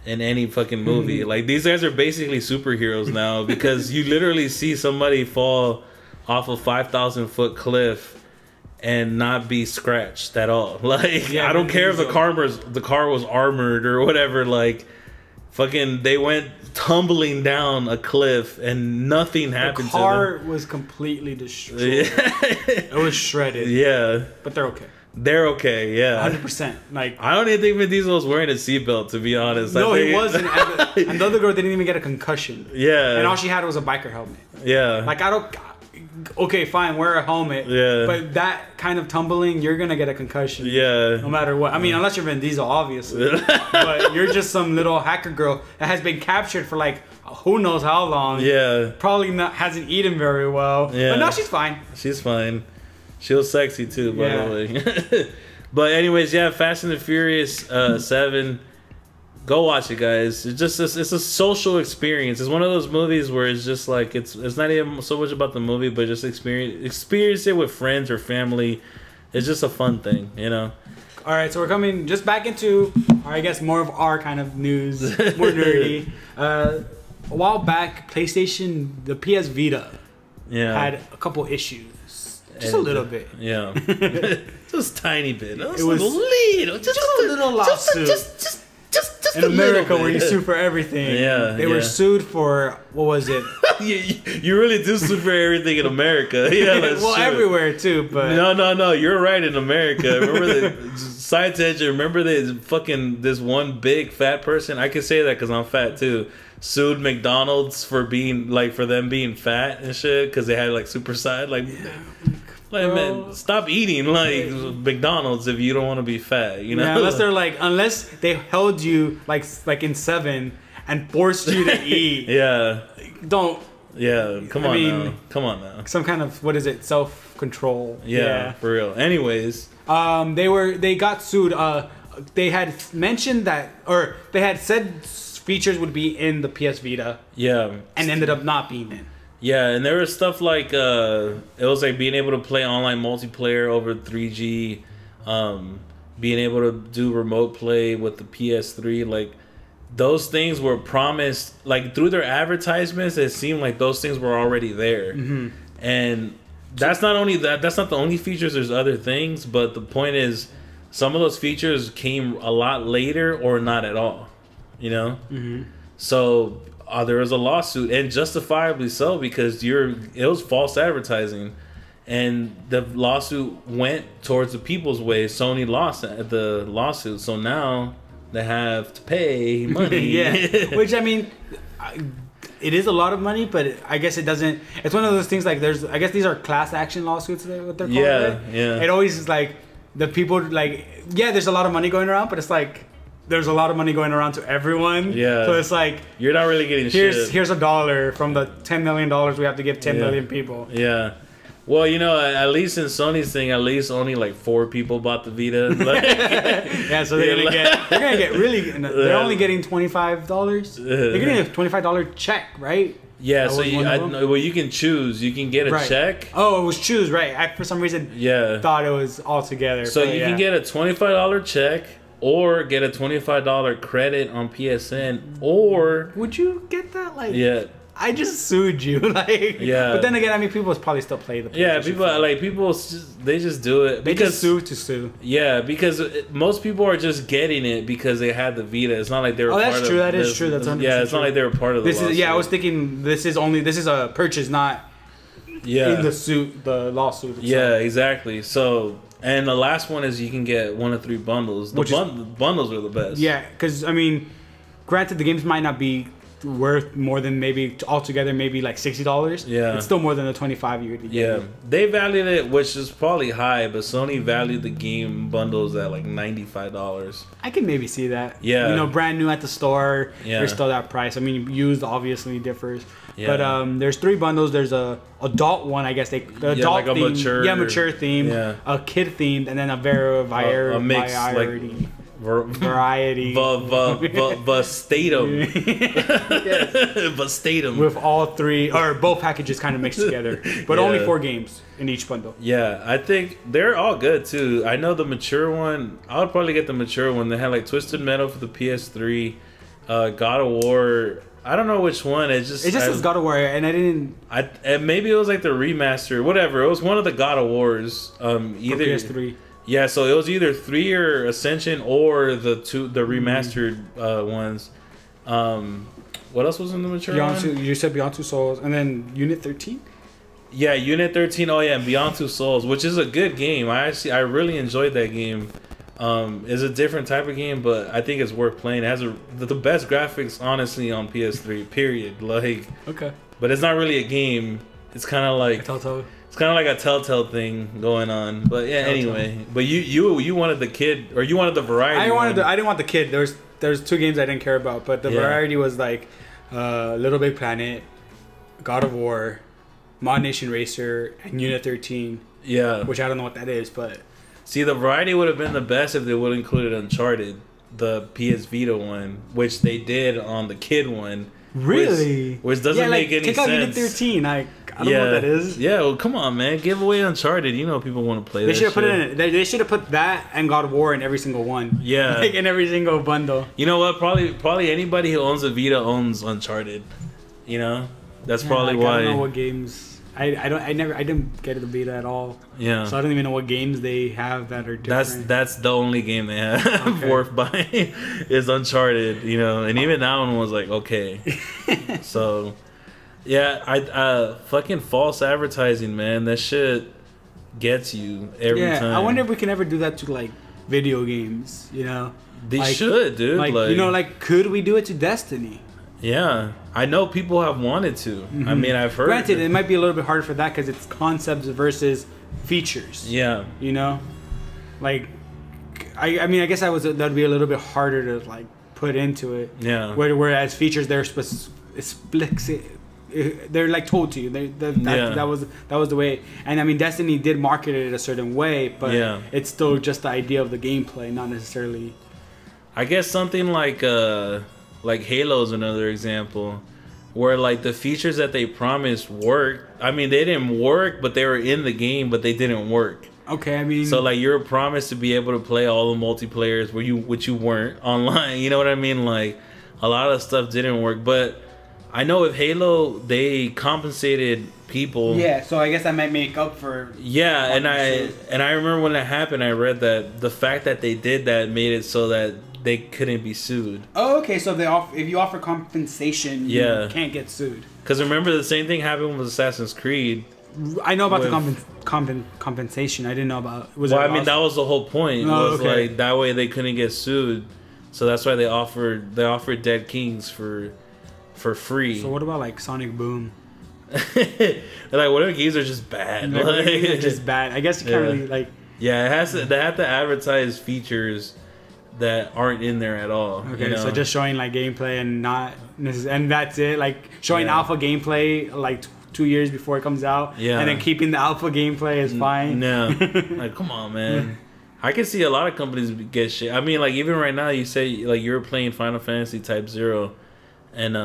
[SPEAKER 1] in any fucking movie. Like these guys are basically superheroes now, because you literally see somebody fall off a 5,000-foot cliff and not be scratched at all. Like I don't care if the car was armored or whatever. Like fucking they went tumbling down a cliff and nothing happened to them.
[SPEAKER 2] The car was completely destroyed. It was shredded.
[SPEAKER 1] Yeah.
[SPEAKER 2] But they're okay.
[SPEAKER 1] They're okay, yeah.
[SPEAKER 2] 100%. Like
[SPEAKER 1] I don't even think Vin Diesel was wearing a seatbelt, to be honest.
[SPEAKER 2] No, he wasn't. And the other girl didn't even get a concussion.
[SPEAKER 1] Yeah.
[SPEAKER 2] And all she had was a biker helmet.
[SPEAKER 1] Yeah.
[SPEAKER 2] Like okay, fine, wear a helmet.
[SPEAKER 1] Yeah.
[SPEAKER 2] But that kind of tumbling, you're gonna get a concussion.
[SPEAKER 1] Yeah.
[SPEAKER 2] No matter what. I mean, unless you're Vin Diesel, obviously. But you're just some little hacker girl that has been captured for like who knows how long.
[SPEAKER 1] Yeah.
[SPEAKER 2] Probably hasn't eaten very well.
[SPEAKER 1] Yeah.
[SPEAKER 2] But no, she's fine.
[SPEAKER 1] She's fine. She was sexy too, by the way. But anyways, Fast and the Furious 7. Go watch it, guys. It's a social experience. It's one of those movies where it's just like it's not even so much about the movie, but just experience it with friends or family. It's just a fun thing, you know.
[SPEAKER 2] All right, so we're coming just back into, I guess, more of our kind of news, more nerdy. A while back, PlayStation, the PS Vita, had a couple issues. Just a little bit.
[SPEAKER 1] Yeah. Just a tiny bit.
[SPEAKER 2] It was a little lawsuit.
[SPEAKER 1] Just
[SPEAKER 2] in America where you sue for everything.
[SPEAKER 1] Yeah,
[SPEAKER 2] they were sued for what was it?
[SPEAKER 1] You really do sue for everything in America. Yeah, that's
[SPEAKER 2] well,
[SPEAKER 1] true.
[SPEAKER 2] Everywhere too. But
[SPEAKER 1] no, you're right. In America, remember the side tangent. Remember this one big fat person. I can say that because I'm fat too. Sued McDonald's for them being fat and shit because they had like super side man, stop eating McDonald's if you don't want to be fat, you know.
[SPEAKER 2] Yeah, unless they held you like in Seven and forced you to eat.
[SPEAKER 1] Yeah.
[SPEAKER 2] Don't.
[SPEAKER 1] Yeah. Come on now.
[SPEAKER 2] Some kind of self-control.
[SPEAKER 1] Yeah, for real. Anyways,
[SPEAKER 2] they got sued. They had mentioned that, or they had said features would be in the PS Vita.
[SPEAKER 1] Yeah.
[SPEAKER 2] And ended up not being in.
[SPEAKER 1] Yeah, and there was stuff like it was like being able to play online multiplayer over 3G, being able to do remote play with the PS3. Like those things were promised, like through their advertisements. It seemed like those things were already there, and that's not only that. That's not the only features. There's other things, but the point is, some of those features came a lot later or not at all. You know, so. There was a lawsuit, and justifiably so, because it was false advertising, and the lawsuit went towards the people's way. Sony lost the lawsuit, so now they have to pay money.
[SPEAKER 2] Yeah, which I mean, it is a lot of money, but I guess it doesn't. It's one of those things like I guess these are class action lawsuits. What they're called.
[SPEAKER 1] Yeah,
[SPEAKER 2] right?
[SPEAKER 1] yeah.
[SPEAKER 2] It always is like the people there's a lot of money going around, but it's like. There's a lot of money going around to everyone.
[SPEAKER 1] Yeah.
[SPEAKER 2] So it's like
[SPEAKER 1] you're not really getting shit.
[SPEAKER 2] Here's $1 from the $10 million we have to give 10 million people.
[SPEAKER 1] Yeah. Well, at least in Sony's thing, at least only like 4 people bought the Vita.
[SPEAKER 2] Yeah, so they're gonna get really. They're only getting $25. They're getting a $25 check, right?
[SPEAKER 1] Yeah. So you can choose. You can get a check.
[SPEAKER 2] Oh, it was choose, right? I for some reason thought it was all together.
[SPEAKER 1] So you can get a $25 check. Or get a $25 credit on PSN, or
[SPEAKER 2] would you get that? I just sued you, But then again, I mean, people probably still play the.
[SPEAKER 1] Yeah, people they just do it because
[SPEAKER 2] sue to sue.
[SPEAKER 1] Yeah, because most people are just getting it because they had the Vita. It's not like they were.
[SPEAKER 2] Oh, that's true. That is true. That's 100%
[SPEAKER 1] it's not like they were part of the.
[SPEAKER 2] I was thinking this is a purchase, not. In the lawsuit. Itself.
[SPEAKER 1] Yeah, exactly. So. And the last one is you can get 1 of 3 bundles. Bundles are the best.
[SPEAKER 2] Yeah, because, I mean, granted, the games might not be worth more than maybe altogether maybe like $60.
[SPEAKER 1] Yeah.
[SPEAKER 2] It's still more than the $25 you would be getting.
[SPEAKER 1] Yeah. They valued it, which is probably high, but Sony valued the game bundles at like $95.
[SPEAKER 2] I can maybe see that.
[SPEAKER 1] Yeah.
[SPEAKER 2] Brand new at the store,
[SPEAKER 1] yeah.
[SPEAKER 2] There's still that price. I mean, used obviously differs.
[SPEAKER 1] Yeah.
[SPEAKER 2] But there's 3 bundles. There's a adult one, I guess. The adult
[SPEAKER 1] like a
[SPEAKER 2] theme,
[SPEAKER 1] mature
[SPEAKER 2] theme, a kid themed, and then a
[SPEAKER 1] mix,
[SPEAKER 2] variety.
[SPEAKER 1] Variety. Vastatum.
[SPEAKER 2] Yes.
[SPEAKER 1] Vastatum.
[SPEAKER 2] With all 3 or both packages kind of mixed together, but only 4 games in each bundle.
[SPEAKER 1] Yeah, I think they're all good too. I know the mature one. I would probably get the mature one. They had like Twisted Metal for the PS3, God of War. I don't know which one. It just
[SPEAKER 2] says God of War, and I didn't.
[SPEAKER 1] Maybe it was like the remaster, whatever. It was one of the God of Wars. Either
[SPEAKER 2] PS3.
[SPEAKER 1] Yeah, so it was either 3 or Ascension or the remastered ones. What else was in the mature one?
[SPEAKER 2] You said Beyond Two Souls, and then Unit 13.
[SPEAKER 1] Yeah, Unit 13. Oh yeah, and Beyond Two Souls, which is a good game. I really enjoyed that game. It's a different type of game, but I think it's worth playing. It has the best graphics, honestly, on PS3. Period.
[SPEAKER 2] Okay.
[SPEAKER 1] But it's not really a game. It's kind of like
[SPEAKER 2] Telltale.
[SPEAKER 1] It's kind of like a Telltale thing going on. But yeah, anyway. But you wanted the kid, or you wanted the variety.
[SPEAKER 2] I didn't want the kid. There's 2 games I didn't care about, but the variety was like Little Big Planet, God of War, Mod Nation Racer, and Unit 13.
[SPEAKER 1] Yeah.
[SPEAKER 2] Which I don't know what that is, but.
[SPEAKER 1] See, the variety would have been the best if they would have included Uncharted, the PS Vita one, which they did on the kid one.
[SPEAKER 2] Really?
[SPEAKER 1] Which doesn't make any sense.
[SPEAKER 2] Take out Unit 13. I don't know what that is.
[SPEAKER 1] Yeah, well, come on, man. Give away Uncharted. You know people want to play that shit.
[SPEAKER 2] They should have put that and God of War in every single one.
[SPEAKER 1] Yeah.
[SPEAKER 2] In every single bundle.
[SPEAKER 1] You know what? Probably anybody who owns a Vita owns Uncharted. You know? That's probably why.
[SPEAKER 2] I don't know what games. I didn't get the beta at all.
[SPEAKER 1] Yeah.
[SPEAKER 2] So I don't even know what games they have that are different.
[SPEAKER 1] That's the only game they have worth buying is Uncharted, you know, and even that one was like okay. So yeah, I fucking false advertising, man. That shit gets you every time.
[SPEAKER 2] I wonder if we can ever do that to like video games, you know?
[SPEAKER 1] They should, dude.
[SPEAKER 2] Like, you know, like could we do it to Destiny?
[SPEAKER 1] Yeah, I know people have wanted to. I mean, I've heard.
[SPEAKER 2] Granted, it might be a little bit harder for that because it's concepts versus features.
[SPEAKER 1] Yeah.
[SPEAKER 2] You know, like, I mean, I guess that'd be a little bit harder to like put into it.
[SPEAKER 1] Yeah.
[SPEAKER 2] Whereas features, they're explicit. They're like told to you. That was the way. And I mean, Destiny did market it a certain way, but it's still just the idea of the gameplay, not necessarily.
[SPEAKER 1] I guess something like Halo is another example where like the features that they promised worked. I mean, they didn't work, but they were in the game, but they didn't work.
[SPEAKER 2] Okay, I mean,
[SPEAKER 1] so like you're promised to be able to play all the multiplayers which you weren't online. You know what I mean? Like a lot of stuff didn't work, but I know with Halo they compensated people.
[SPEAKER 2] Yeah, so I guess I might make up for.
[SPEAKER 1] Yeah, and I remember when that happened, I read that the fact that they did that made it so that they couldn't be sued.
[SPEAKER 2] Oh, okay. So if you offer compensation, you can't get sued.
[SPEAKER 1] Because remember, the same thing happened with Assassin's Creed.
[SPEAKER 2] I know about the compensation. I didn't know about.
[SPEAKER 1] I mean, that was the whole point. Like that way they couldn't get sued. So that's why they offered Dead Kings for free.
[SPEAKER 2] So what about like Sonic Boom?
[SPEAKER 1] Like whatever games are just bad.
[SPEAKER 2] Like, just bad. I guess you can't really like.
[SPEAKER 1] Yeah, they have to advertise features that aren't in there at all.
[SPEAKER 2] Okay,
[SPEAKER 1] you know?
[SPEAKER 2] So just showing like gameplay and not and that's it. Like showing alpha gameplay like 2 years before it comes out. Yeah. And then keeping the alpha gameplay is fine.
[SPEAKER 1] No. Like come on, man. I can see a lot of companies get shit. I mean, like even right now, you say like you're playing Final Fantasy Type 0, and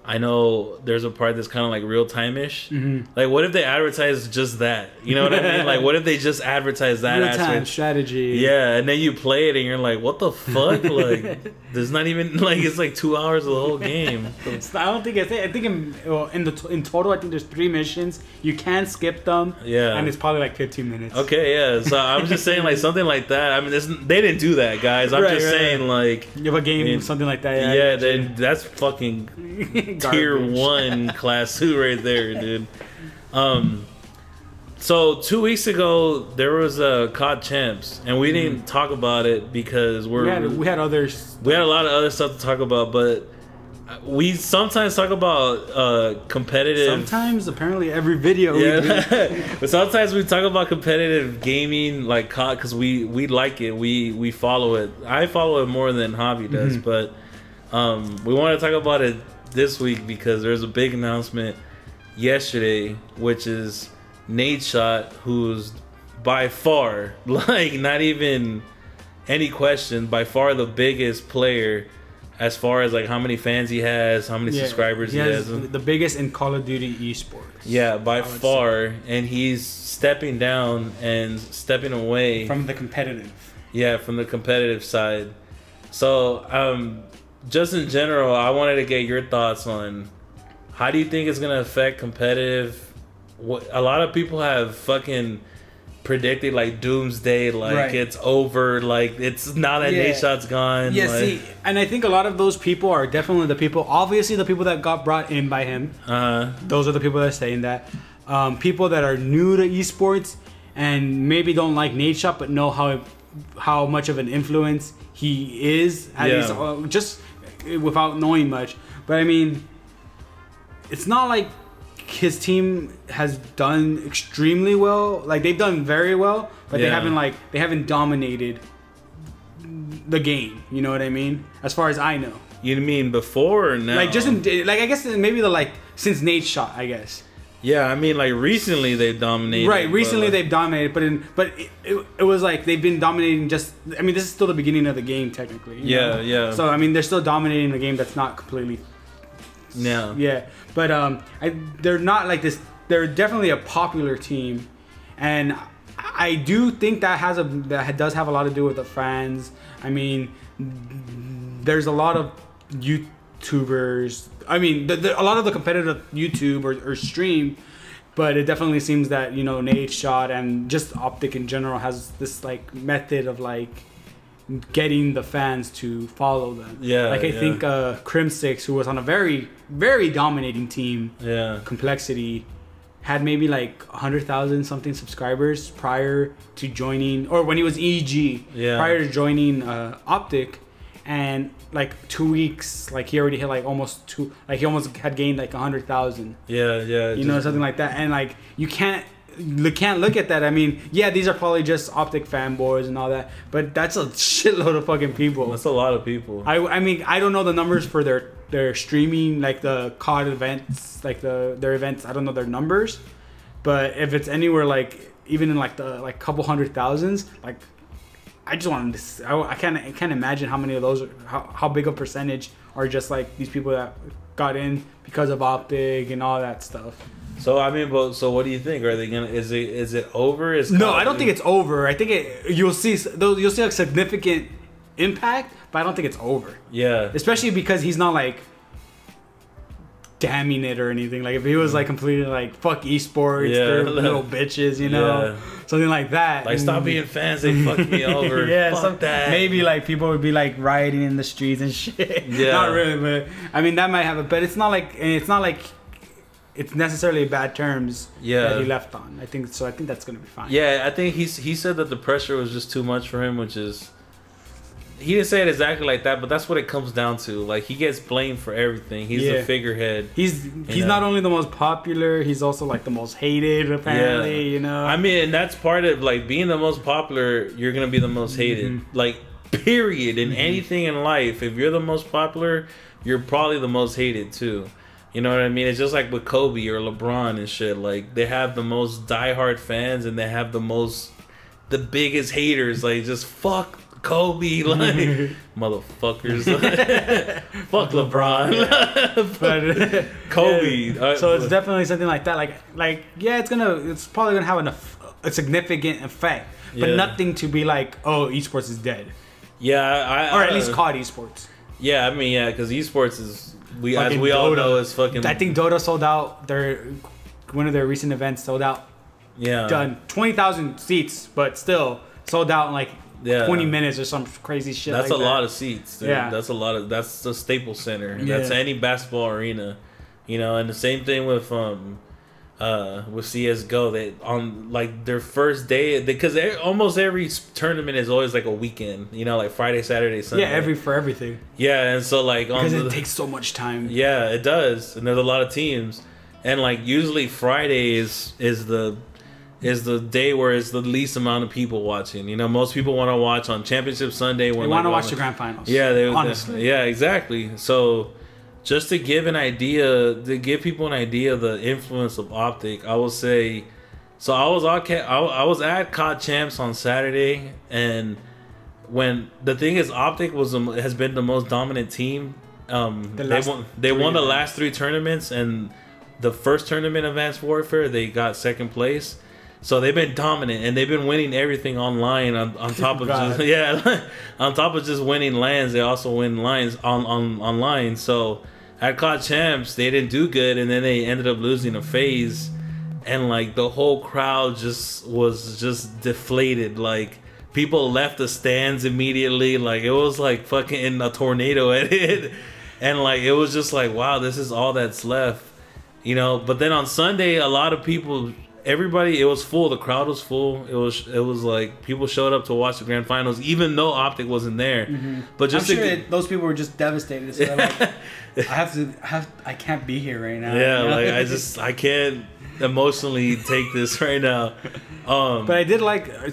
[SPEAKER 1] I know there's a part that's kind of like real time-ish. Like, what if they advertise just that? You know what I mean? Like, what if they just advertise that
[SPEAKER 2] real-time strategy?
[SPEAKER 1] Yeah, and then you play it and you're like, what the fuck? Like, there's not even like it's like 2 hours of the whole game.
[SPEAKER 2] I don't think I think in total, I think there's 3 missions. You can skip them.
[SPEAKER 1] Yeah,
[SPEAKER 2] and it's probably like 15 minutes.
[SPEAKER 1] Okay, yeah. So I'm just saying like something like that. I mean, they didn't do that, guys. I'm just saying like
[SPEAKER 2] you have a game something like that.
[SPEAKER 1] Yeah, then that's fucking. Tier 1 class 2 right there, dude. So 2 weeks ago there was a COD Champs, and we didn't talk about it because we had
[SPEAKER 2] others.
[SPEAKER 1] We had a lot of other stuff to talk about, but we sometimes talk about competitive.
[SPEAKER 2] Sometimes, apparently, every video.
[SPEAKER 1] Yeah, but sometimes we talk about competitive gaming, like COD, because we like it. We follow it. I follow it more than Hobby does, but we want to talk about it this week because there's a big announcement yesterday, which is Nadeshot, who's by far, like not even any question, by far the biggest player as far as like how many fans he has, how many subscribers he has.
[SPEAKER 2] The biggest in Call of Duty esports.
[SPEAKER 1] Yeah, by far, and he's stepping down and stepping away
[SPEAKER 2] from the competitive.
[SPEAKER 1] Yeah, from the competitive side. So, just in general, I wanted to get your thoughts on how do you think it's gonna affect competitive. A lot of people have fucking predicted like doomsday, like it's over, like it's now that Nadeshot's gone.
[SPEAKER 2] Yeah,
[SPEAKER 1] like,
[SPEAKER 2] see, and I think a lot of those people are definitely the people. Obviously, the people that got brought in by him. Those are the people that are saying that. People that are new to esports and maybe don't like Nadeshot, but know how much of an influence he is. Just without knowing much. But I mean, it's not like his team has done extremely well. Like they've done very well, but they haven't dominated the game. You know what I mean? As far as I know.
[SPEAKER 1] You mean before or now?
[SPEAKER 2] Like just I guess maybe since Nadeshot, I guess.
[SPEAKER 1] Yeah, I mean like recently they've dominated.
[SPEAKER 2] Right, recently they've dominated, but it was like they've been dominating just. I mean, this is still the beginning of the game technically. You know?
[SPEAKER 1] Yeah.
[SPEAKER 2] So I mean, they're still dominating the game that's not completely.
[SPEAKER 1] Yeah,
[SPEAKER 2] but they're not like this. They're definitely a popular team, and I do think that does have a lot to do with the fans. I mean, there's a lot of YouTubers. I mean, a lot of the competitive YouTube or stream But it definitely seems that, you know, Nadeshot and just Optic in general has this like method of like getting the fans to follow them.
[SPEAKER 1] Yeah.
[SPEAKER 2] Like I think Crim6, who was on a very, very dominating team, Complexity, had maybe like 100,000 something subscribers prior to joining, or when he was EG, prior to joining Optic. And like 2 weeks, like he already hit like he almost had gained like 100,000.
[SPEAKER 1] Yeah.
[SPEAKER 2] You know, something like that. And like you can't look at that. I mean, yeah, these are probably just Optic fanboys and all that, but that's a shitload of fucking people.
[SPEAKER 1] That's a lot of people.
[SPEAKER 2] I mean, I don't know the numbers for their streaming, like the COD events, like their events. I don't know their numbers, but if it's anywhere like even in like the like couple 100,000s, like. I just wanted to. I can't imagine how many of those, how big a percentage are just like these people that got in because of Optic and all that stuff.
[SPEAKER 1] So I mean, so what do you think? Are they gonna? Is it over?
[SPEAKER 2] No, I don't think it's over. I think you'll see a significant impact, but I don't think it's over.
[SPEAKER 1] Yeah.
[SPEAKER 2] Especially because he's not like damning it or anything. Like if he was like completely like fuck esports, they're little bitches, you know. Something like that.
[SPEAKER 1] Like, stop being fans, they fucked me over. Fuck that.
[SPEAKER 2] Maybe, like, people would be, like, rioting in the streets and shit. Yeah. Not really, but, I mean, that might have it. But it's not like it's necessarily bad terms that he left on. I think that's going to be fine.
[SPEAKER 1] Yeah, I think he said that the pressure was just too much for him, which is... He didn't say it exactly like that, but that's what it comes down to. Like, he gets blamed for everything. He's the figurehead.
[SPEAKER 2] He's not only the most popular, he's also like the most hated, apparently, you know.
[SPEAKER 1] I mean, and that's part of like being the most popular, you're gonna be the most hated. Like, period. In anything in life, if you're the most popular, you're probably the most hated too. You know what I mean? It's just like with Kobe or LeBron and shit. Like, they have the most diehard fans and they have the biggest haters. Like, just fuck Kobe, like motherfuckers. Fuck LeBron.
[SPEAKER 2] But
[SPEAKER 1] Kobe.
[SPEAKER 2] So it's definitely something like that. Like it's probably gonna have a significant effect, but nothing to be like, oh, esports is dead.
[SPEAKER 1] Yeah,
[SPEAKER 2] or at least COD esports.
[SPEAKER 1] Yeah, I mean, because esports is as we all know is fucking.
[SPEAKER 2] I think Dota sold out one of their recent events sold out.
[SPEAKER 1] Yeah,
[SPEAKER 2] done 20,000 seats, but still sold out in like 20 minutes or some crazy shit.
[SPEAKER 1] That's
[SPEAKER 2] like
[SPEAKER 1] a lot of seats, dude.
[SPEAKER 2] Yeah.
[SPEAKER 1] That's a lot of. That's the Staples Center. That's any basketball arena, you know. And the same thing with CS:GO. They on like their first day because almost every tournament is always like a weekend, you know, like Friday, Saturday, Sunday.
[SPEAKER 2] Yeah, for everything.
[SPEAKER 1] Yeah, and so like
[SPEAKER 2] because it takes so much time.
[SPEAKER 1] Yeah, it does, and there's a lot of teams, and like usually Friday is the day where it's the least amount of people watching. You know, most people want to watch on Championship Sunday.
[SPEAKER 2] They want to watch the grand finals.
[SPEAKER 1] Yeah,
[SPEAKER 2] honestly.
[SPEAKER 1] Yeah, exactly. So, just to give people an idea of the influence of Optic, I will say, so I was at COD Champs on Saturday, and when the thing is, Optic has been the most dominant team. They won the last 3 tournaments, and the first tournament, Advanced Warfare, they got 2nd place. So they've been dominant, and they've been winning everything online on top of on top of just winning LANs. They also win lines online. So at COD Champs, they didn't do good, and then they ended up losing a phase, and like the whole crowd was deflated. Like, people left the stands immediately. Like, it was like fucking a tornado at it, and like it was just like, wow, this is all that's left, you know. But then on Sunday, a lot of people. Everybody, it was full. The crowd was full. It was like people showed up to watch the grand finals, even though Optic wasn't there. But just
[SPEAKER 2] I'm sure those people were just devastated. So like, I can't be here right now.
[SPEAKER 1] Yeah, you know? I can't emotionally take this right now.
[SPEAKER 2] But I did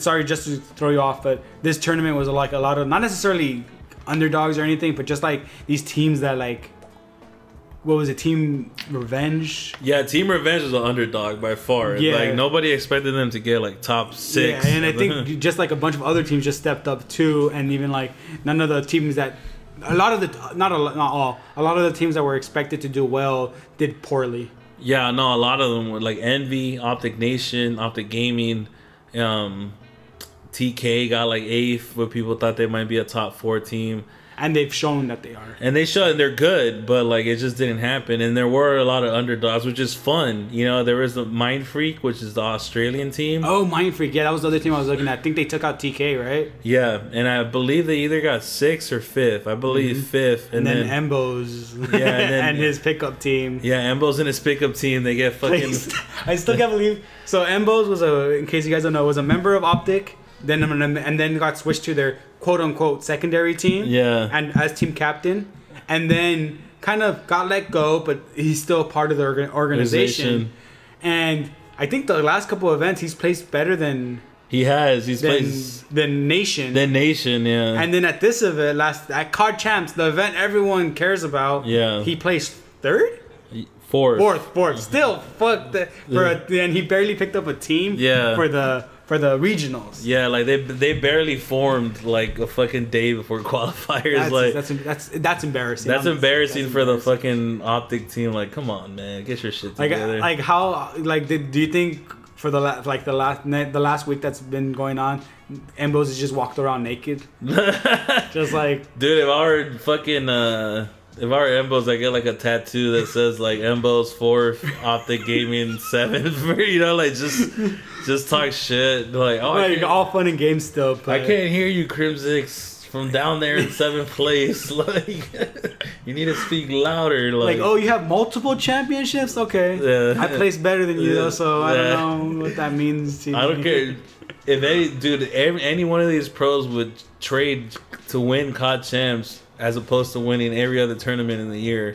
[SPEAKER 2] sorry, just to throw you off, but this tournament was like a lot of not necessarily underdogs or anything, but just like these teams that like. What was it? Team Revenge?
[SPEAKER 1] Yeah, Team Revenge was an underdog by far. Yeah. Like, nobody expected them to get like top 6.
[SPEAKER 2] Yeah, and I think just like a bunch of other teams just stepped up too, and even like none of the teams that a lot of the teams that were expected to do well did poorly.
[SPEAKER 1] Yeah, no, a lot of them were like Envy, Optic Nation, Optic Gaming, TK got like 8th, but people thought they might be a top 4 team.
[SPEAKER 2] And they've shown that they are.
[SPEAKER 1] And they showed they're good, but like it just didn't happen. And there were a lot of underdogs, which is fun. You know, there was the Mind Freak, which is the Australian team.
[SPEAKER 2] Oh, Mind Freak. Yeah, that was the other team I was looking at. I think they took out TK, right?
[SPEAKER 1] Yeah, and I believe they either got 6th or 5th. I believe 5th.
[SPEAKER 2] And then Embo's and his pickup team.
[SPEAKER 1] Yeah, Embo's and his pickup team. They get fucking...
[SPEAKER 2] I still can't believe... So Embo's was in case you guys don't know, was a member of Optic. Then got switched to their quote-unquote secondary team.
[SPEAKER 1] Yeah.
[SPEAKER 2] And as team captain. And then kind of got let go, but he's still part of the organization. And I think the last couple of events, he's placed better than...
[SPEAKER 1] He has. He's placed...
[SPEAKER 2] Than Nation.
[SPEAKER 1] Than Nation, yeah.
[SPEAKER 2] And then at this event, at COD Champs, the event everyone cares about, he placed 3rd? Fourth. Still, fuck that. And he barely picked up a team for the regionals.
[SPEAKER 1] Yeah, like they barely formed like a fucking day before qualifiers.
[SPEAKER 2] That's embarrassing.
[SPEAKER 1] That's embarrassing for the fucking Optic team. Like, come on, man, get your shit together.
[SPEAKER 2] Like how do you think for the last week that's been going on, Embos has just walked around naked, just like
[SPEAKER 1] dude, if our fucking if our Embos, I get like a tattoo that says like Embos 4th, Optic Gaming 7th, you know, like just talk shit. Like, oh,
[SPEAKER 2] like all fun and games still.
[SPEAKER 1] But I can't hear you, Crimsix, from down there in 7th place. Like, you need to speak louder.
[SPEAKER 2] Like, oh, you have multiple championships? Okay. Yeah. I placed better than you, though, so I don't know what that means to you.
[SPEAKER 1] I don't care. If any one of these pros would trade to win COD Champs, as opposed to winning every other tournament in the year.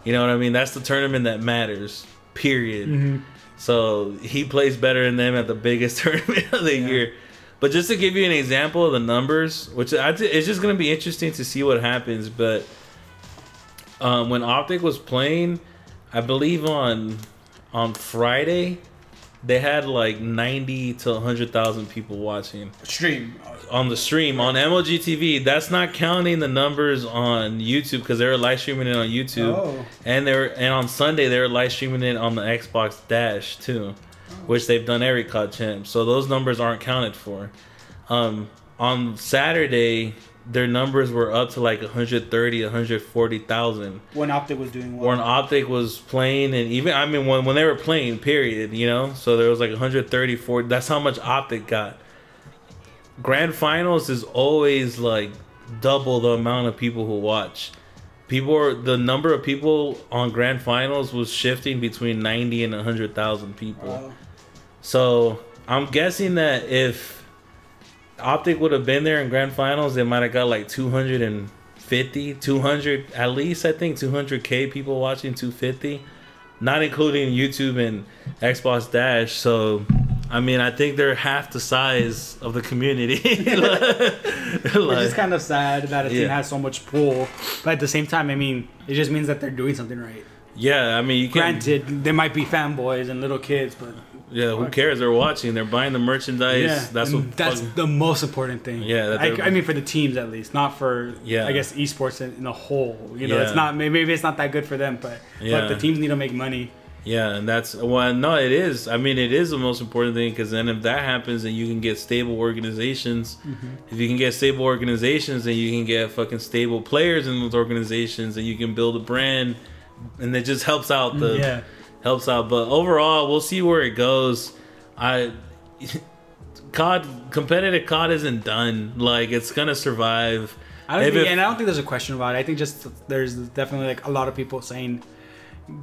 [SPEAKER 1] You know what I mean? That's the tournament that matters, period. Mm-hmm. So he plays better than them at the biggest tournament of the year. But just to give you an example of the numbers, which it's just going to be interesting to see what happens. But when Optic was playing, I believe on Friday, they had like 90 to 100,000 people watching. On the stream on NWG TV. That's not counting the numbers on YouTube, because they were live streaming it on YouTube. Oh. And on Sunday they were live streaming it on the Xbox Dash too, which they've done every COD champ. So those numbers aren't counted for. On Saturday, their numbers were up to like 130, 140,000.
[SPEAKER 2] When Optic was doing well.
[SPEAKER 1] When Optic was playing, and even when they were playing, period. You know, so there was like 130, 40. That's how much Optic got. Grand Finals is always like double the amount of people who watch. The number of people on Grand Finals was shifting between 90 and 100,000 people. Wow. So I'm guessing that if Optic would have been there in Grand Finals, they might have got like 250, 200 at least. I think 200K people watching, 250, not including YouTube and Xbox Dash. So I mean, I think they're half the size of the community.
[SPEAKER 2] Which is kind of sad that a team has so much pull. But at the same time, I mean, it just means that they're doing something right.
[SPEAKER 1] Yeah, I mean,
[SPEAKER 2] granted, there might be fanboys and little kids, but...
[SPEAKER 1] Yeah, who cares? They're watching. They're buying the merchandise.
[SPEAKER 2] Yeah, that's the most important thing.
[SPEAKER 1] Yeah,
[SPEAKER 2] I mean, for the teams at least, not for I guess esports in a whole. You know, it's not maybe it's not that good for them, but the teams need to make money.
[SPEAKER 1] Yeah, and it is. I mean, it is the most important thing, because then if that happens, then you can get stable organizations. Mm-hmm. If you can get stable organizations, then you can get fucking stable players in those organizations, and you can build a brand, and it just helps out helps out. But overall, we'll see where it goes. Competitive COD isn't done. Like, it's gonna survive.
[SPEAKER 2] I don't think there's a question about it. I think just there's definitely like a lot of people saying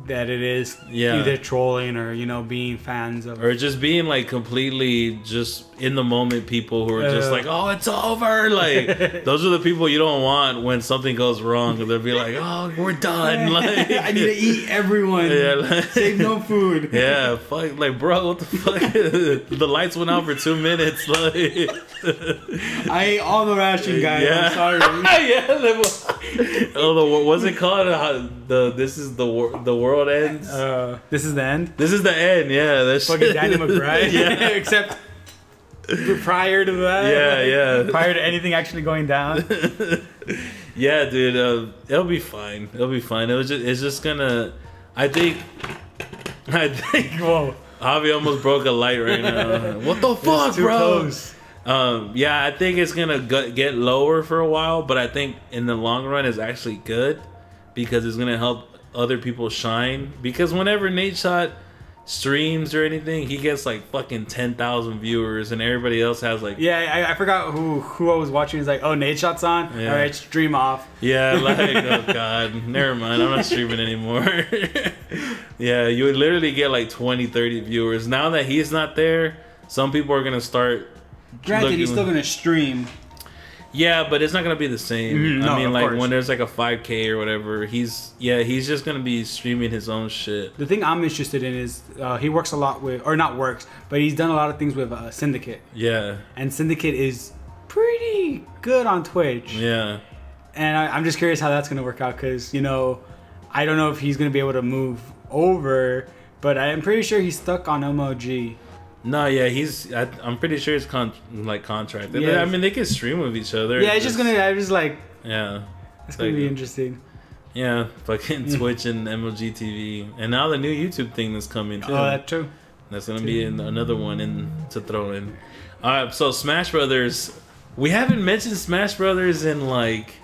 [SPEAKER 2] that it is either trolling or being fans of,
[SPEAKER 1] or just being like completely just in the moment people who are just like, oh, it's over. Like, those are the people you don't want when something goes wrong. They'll be like, oh, we're done. Like,
[SPEAKER 2] I need to eat everyone. Save no food.
[SPEAKER 1] Yeah, fuck, like, bro, what the fuck? The lights went out for 2 minutes. Like,
[SPEAKER 2] I ate all the ration, guys. I'm sorry.
[SPEAKER 1] What's it called? This is the world ends.
[SPEAKER 2] This is the end.
[SPEAKER 1] This is the end. Yeah, that's
[SPEAKER 2] fucking Danny McBride. Except prior to that. Prior to anything actually going down.
[SPEAKER 1] Yeah, dude. It'll be fine. It'll be fine. It's just gonna. I think. Whoa. Javi almost broke a light right now. What the fuck, bro? Close. Yeah, I think it's gonna get lower for a while, but I think in the long run it's actually good because it's gonna help other people shine. Because whenever Nadeshot streams or anything, he gets like fucking 10,000 viewers, and everybody else has like
[SPEAKER 2] I forgot who I was watching. He's like, oh, Nadeshot's on.
[SPEAKER 1] Yeah.
[SPEAKER 2] All right, stream off.
[SPEAKER 1] Yeah, like oh god, never mind. I'm not streaming anymore. Yeah, you would literally get like 20, 30 viewers. Now that he's not there, some people are gonna start.
[SPEAKER 2] Granted, he's still gonna stream.
[SPEAKER 1] Yeah, but it's not gonna be the same.
[SPEAKER 2] No,
[SPEAKER 1] I mean, like
[SPEAKER 2] course.
[SPEAKER 1] when there's like a 5K or whatever, he's just gonna be streaming his own shit.
[SPEAKER 2] The thing I'm interested in is he works a lot with, or not works, but he's done a lot of things with Syndicate.
[SPEAKER 1] Yeah.
[SPEAKER 2] And Syndicate is pretty good on Twitch.
[SPEAKER 1] Yeah.
[SPEAKER 2] And I'm just curious how that's gonna work out because I don't know if he's gonna be able to move over, but I'm pretty sure he's stuck on NWG.
[SPEAKER 1] No, yeah, I'm pretty sure it's contracted.
[SPEAKER 2] Yeah.
[SPEAKER 1] I mean, they can stream with each other.
[SPEAKER 2] Yeah, I'm just like,
[SPEAKER 1] yeah,
[SPEAKER 2] it's gonna be interesting.
[SPEAKER 1] Yeah, fucking Twitch and MLG TV, and now the new YouTube thing that's coming too.
[SPEAKER 2] Oh, that's true.
[SPEAKER 1] That's gonna be another one to throw in. All right, so Smash Brothers. We haven't mentioned Smash Brothers in like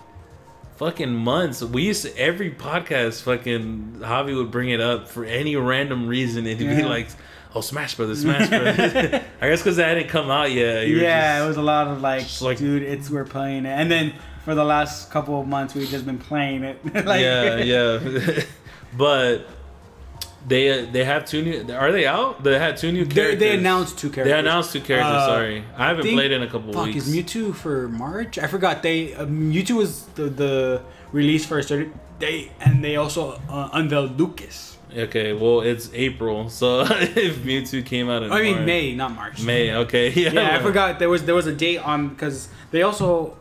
[SPEAKER 1] fucking months. We used to, every podcast, fucking Javi would bring it up for any random reason, and he'd be like, "Oh, Smash Brothers, Smash Brothers." I guess because that hadn't come out yet.
[SPEAKER 2] It was a lot of like, dude, we're playing it, and then for the last couple of months we've just been playing it.
[SPEAKER 1] Yeah. But they have two new. Are they out? They had two new characters.
[SPEAKER 2] They announced two characters.
[SPEAKER 1] They announced two characters. Sorry, I haven't played in a couple weeks.
[SPEAKER 2] Is Mewtwo for March? I forgot. Mewtwo was the release for a certain date, and they also unveiled Lucas.
[SPEAKER 1] Okay, well it's April, so if Mewtwo came out in March.
[SPEAKER 2] May, not March.
[SPEAKER 1] May, okay.
[SPEAKER 2] Yeah, I forgot there was a date on because they also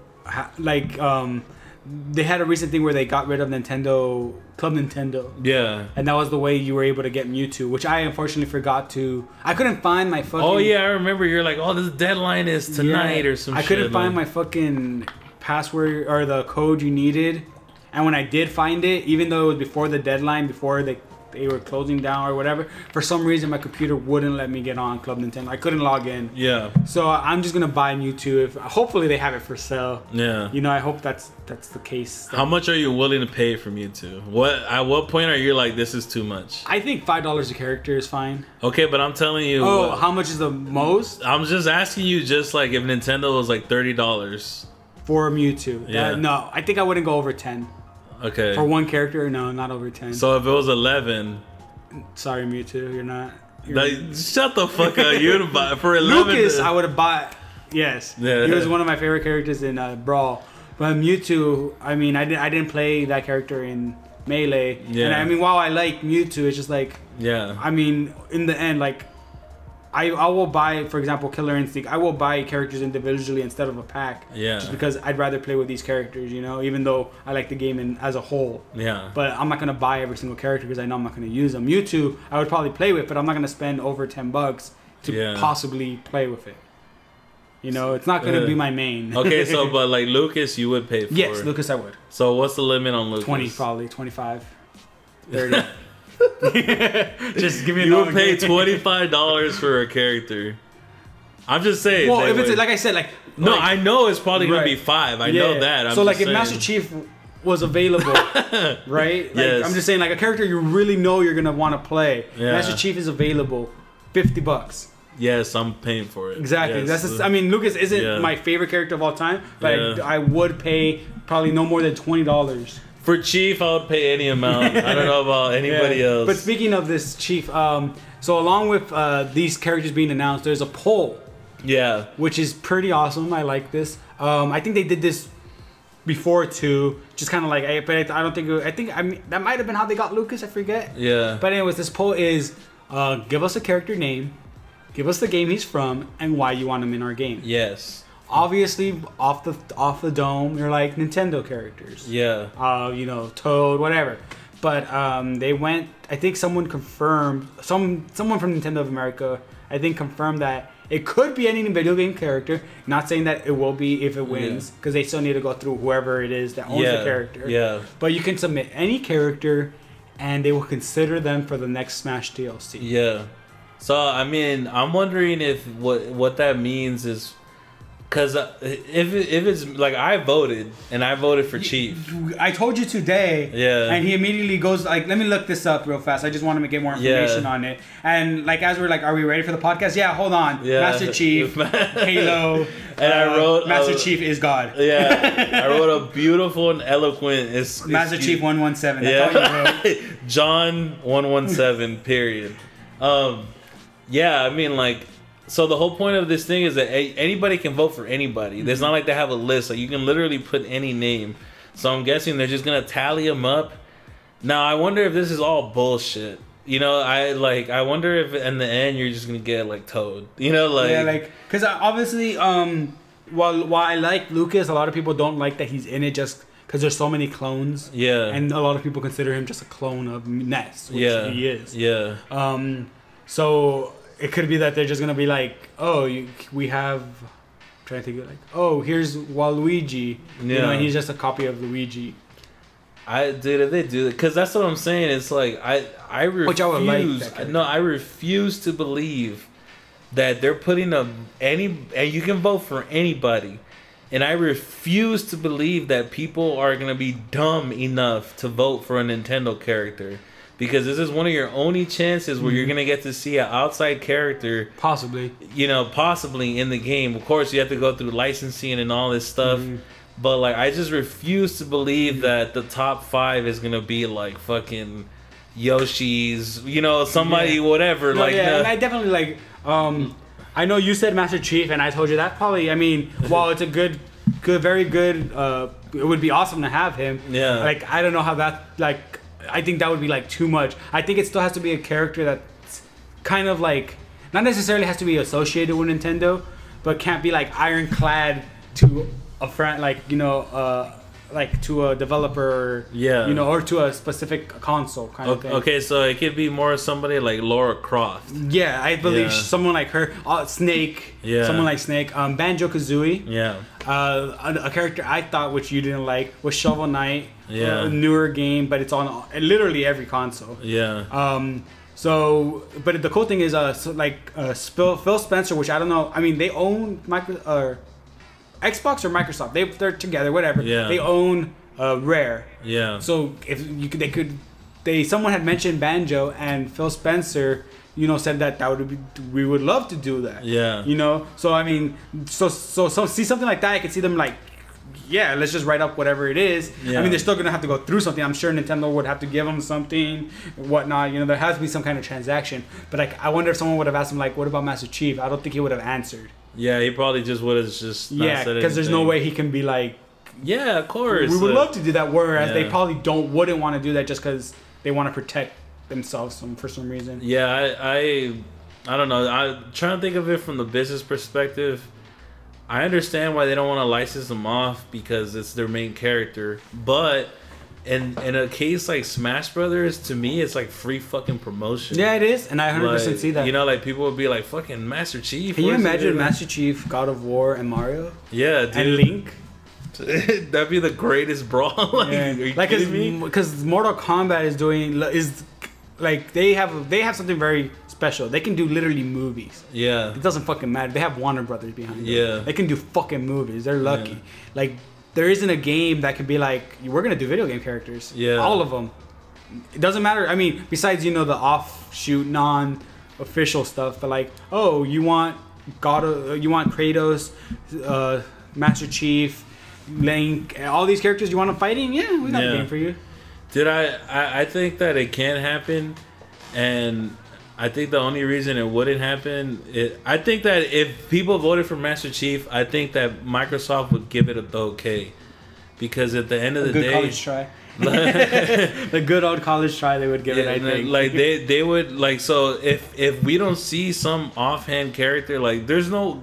[SPEAKER 2] they had a recent thing where they got rid of Club Nintendo.
[SPEAKER 1] Yeah.
[SPEAKER 2] And that was the way you were able to get Mewtwo, which I unfortunately forgot to. I couldn't find my fucking.
[SPEAKER 1] Oh yeah, I remember. You're like, oh, this deadline is tonight or some shit.
[SPEAKER 2] I couldn't find my fucking password or the code you needed, and when I did find it, even though it was before the deadline, before they were closing down or whatever, for some reason my computer wouldn't let me get on Club Nintendo. I couldn't log in.
[SPEAKER 1] Yeah.
[SPEAKER 2] So I'm just gonna buy Mewtwo. Hopefully they have it for sale.
[SPEAKER 1] Yeah.
[SPEAKER 2] I hope that's the case.
[SPEAKER 1] How much are you willing to pay for Mewtwo? At what point are you like, this is too much?
[SPEAKER 2] I think $5 a character is fine.
[SPEAKER 1] Okay, but I'm telling you.
[SPEAKER 2] Oh, how much is the most?
[SPEAKER 1] I'm just asking you, just like if Nintendo was like $30
[SPEAKER 2] for Mewtwo.
[SPEAKER 1] Yeah.
[SPEAKER 2] No, I think I wouldn't go over 10.
[SPEAKER 1] Okay.
[SPEAKER 2] For one character, no, not over 10.
[SPEAKER 1] So if it was 11.
[SPEAKER 2] Sorry, Mewtwo, you're not.
[SPEAKER 1] Shut the fuck up. You would buy for 11.
[SPEAKER 2] Lucas, I would have bought. Yes,
[SPEAKER 1] yeah.
[SPEAKER 2] He was one of my favorite characters in Brawl. But Mewtwo, I mean, I didn't play that character in Melee.
[SPEAKER 1] Yeah.
[SPEAKER 2] And I mean, while I like Mewtwo, it's just like.
[SPEAKER 1] Yeah.
[SPEAKER 2] I mean, in the end, like, I will buy, for example, Killer Instinct. I will buy characters individually instead of a pack.
[SPEAKER 1] Yeah.
[SPEAKER 2] Just because I'd rather play with these characters, even though I like the game as a whole.
[SPEAKER 1] Yeah.
[SPEAKER 2] But I'm not going to buy every single character because I know I'm not going to use them. Mewtwo, I would probably play with, but I'm not going to spend over $10 to possibly play with it. It's not going to be my main.
[SPEAKER 1] Okay, so, but like Lucas, you would pay for.
[SPEAKER 2] Yes, Lucas, I would.
[SPEAKER 1] So what's the limit on Lucas?
[SPEAKER 2] 20, probably. 25. 30. Just give me.
[SPEAKER 1] You would pay $25 for a character. I'm just saying.
[SPEAKER 2] Well, if it's like I said,
[SPEAKER 1] no, I know it's probably gonna be $5. I know that.
[SPEAKER 2] So if Master Chief was available, right?
[SPEAKER 1] Yes.
[SPEAKER 2] I'm just saying, a character you really know you're gonna want to play.
[SPEAKER 1] Yeah.
[SPEAKER 2] Master Chief is available, $50.
[SPEAKER 1] Yes, I'm paying for it.
[SPEAKER 2] Exactly.
[SPEAKER 1] Yes.
[SPEAKER 2] I mean, Lucas isn't my favorite character of all time, but I would pay probably no more than $20.
[SPEAKER 1] For Chief, I would pay any amount. I don't know about anybody else.
[SPEAKER 2] But speaking of this Chief, so along with these characters being announced, there's a poll.
[SPEAKER 1] Yeah.
[SPEAKER 2] Which is pretty awesome. I like this. I think they did this before too. Just kind of like, but I don't think. That might have been how they got Lucas. I forget.
[SPEAKER 1] Yeah.
[SPEAKER 2] But anyways, this poll is give us a character name, give us the game he's from, and why you want him in our game.
[SPEAKER 1] Yes.
[SPEAKER 2] Obviously, off the dome, they're like Nintendo characters.
[SPEAKER 1] Yeah.
[SPEAKER 2] Toad, whatever. But they went. I think someone confirmed. Someone from Nintendo of America, I think, confirmed that it could be any video game character. Not saying that it will be if it wins, because they still need to go through whoever it is that owns the character.
[SPEAKER 1] Yeah.
[SPEAKER 2] But you can submit any character, and they will consider them for the next Smash DLC.
[SPEAKER 1] Yeah. So I mean, I'm wondering if what that means is. Cause if it's like I voted for Chief.
[SPEAKER 2] I told you today.
[SPEAKER 1] Yeah.
[SPEAKER 2] And he immediately goes like, "Let me look this up real fast. I just want to get more information on it." And like as we're like, "Are we ready for the podcast?" Yeah. Hold on. Yeah. Master Chief, Halo,
[SPEAKER 1] and I wrote
[SPEAKER 2] Master Chief is God.
[SPEAKER 1] Yeah. I wrote a beautiful and eloquent.
[SPEAKER 2] Master Chief 117.
[SPEAKER 1] That's all you wrote. John 117. Period. Yeah. I mean like. So the whole point of this thing is that anybody can vote for anybody. It's not like they have a list. Like you can literally put any name. So I'm guessing they're just gonna tally them up. Now I wonder if this is all bullshit. You know, I wonder if in the end you're just gonna get like Toad. You know, like
[SPEAKER 2] yeah, like because obviously, while I like Lucas, a lot of people don't like that he's in it just because there's so many clones.
[SPEAKER 1] Yeah, and
[SPEAKER 2] a lot of people consider him just a clone of Ness, which he is.
[SPEAKER 1] Yeah.
[SPEAKER 2] So. It could be that they're just gonna be like, oh, we have. I'm trying to think of like, oh, here's Waluigi. Yeah. You know, and he's just a copy of Luigi.
[SPEAKER 1] If they do that, because that's what I'm saying. It's like I refuse.
[SPEAKER 2] Which I would like.
[SPEAKER 1] No, I refuse to believe that they're putting and you can vote for anybody, and I refuse to believe that people are gonna be dumb enough to vote for a Nintendo character. Because this is one of your only chances where you're going to get to see an outside character.
[SPEAKER 2] Possibly.
[SPEAKER 1] You know, possibly in the game. Of course, you have to go through licensing and all this stuff. But, like, I just refuse to believe that the top 5 is going to be, like, fucking Yoshi's, you know, somebody, whatever.
[SPEAKER 2] No,
[SPEAKER 1] like,
[SPEAKER 2] yeah, and I definitely, like, I know you said Master Chief, and I told you that probably, I mean, while it's a very good, it would be awesome to have him.
[SPEAKER 1] Yeah.
[SPEAKER 2] Like, I don't know how that, like... I think that would be like too much. I think it still has to be a character that's kind of like not necessarily has to be associated with Nintendo, but can't be like ironclad to a friend, like you know, like to a developer, you know, or to a specific console kind of thing.
[SPEAKER 1] Okay, so it could be more somebody like Lara Croft.
[SPEAKER 2] Yeah, I believe someone like her, Snake. Yeah, someone like Snake. Banjo-Kazooie.
[SPEAKER 1] Yeah.
[SPEAKER 2] A character I thought which you didn't like was Shovel Knight.
[SPEAKER 1] Yeah.
[SPEAKER 2] A newer game, but it's on literally every console.
[SPEAKER 1] Yeah.
[SPEAKER 2] So, but the cool thing is, Phil Spencer, which I don't know. I mean, they own Xbox or Microsoft. They're together, whatever.
[SPEAKER 1] Yeah.
[SPEAKER 2] They own Rare.
[SPEAKER 1] Yeah.
[SPEAKER 2] So if someone had mentioned Banjo and Phil Spencer, you know, said that we would love to do that.
[SPEAKER 1] Yeah.
[SPEAKER 2] You know, so I mean, so see something like that, I could see them like. Yeah, let's just write up whatever it is. Yeah. I mean, they're still going to have to go through something. I'm sure Nintendo would have to give them something, whatnot. You know, there has to be some kind of transaction. But like, I wonder if someone would have asked him, like, what about Master Chief? I don't think he would have answered.
[SPEAKER 1] Yeah, he probably just would have just not said anything.
[SPEAKER 2] Because there's no way he can be like...
[SPEAKER 1] Yeah, of course.
[SPEAKER 2] We would love to do that, whereas they probably wouldn't want to do that just because they want to protect themselves for some reason.
[SPEAKER 1] Yeah, I don't know. I'm trying to think of it from the business perspective. I understand why they don't want to license them off because it's their main character, but in a case like Smash Brothers, to me, it's like free fucking promotion.
[SPEAKER 2] Yeah, it is, and I 100% see that.
[SPEAKER 1] You know, like people would be like, "Fucking Master Chief."
[SPEAKER 2] Can you imagine Master Chief, God of War, and Mario?
[SPEAKER 1] Yeah, dude.
[SPEAKER 2] And Link.
[SPEAKER 1] That'd be the greatest brawl.
[SPEAKER 2] Because Mortal Kombat is like they have something very special. They can do literally movies.
[SPEAKER 1] Yeah.
[SPEAKER 2] It doesn't fucking matter. They have Warner Brothers behind them.
[SPEAKER 1] Yeah.
[SPEAKER 2] They can do fucking movies. They're lucky. Yeah. Like, there isn't a game that could be like, we're going to do video game characters.
[SPEAKER 1] Yeah.
[SPEAKER 2] All of them. It doesn't matter. I mean, besides, you know, the offshoot, non-official stuff. But like, oh, you want Kratos, Master Chief, Link, all these characters you want to fight in? Yeah, we got a game for you.
[SPEAKER 1] Dude, I think that it can happen, and I think the only reason it wouldn't happen, I think that if people voted for Master Chief, I think that Microsoft would give it the okay, because at the end of the day,
[SPEAKER 2] college try. The good old college try, they would give it. I think
[SPEAKER 1] like they would like, so if we don't see some offhand character, like there's no,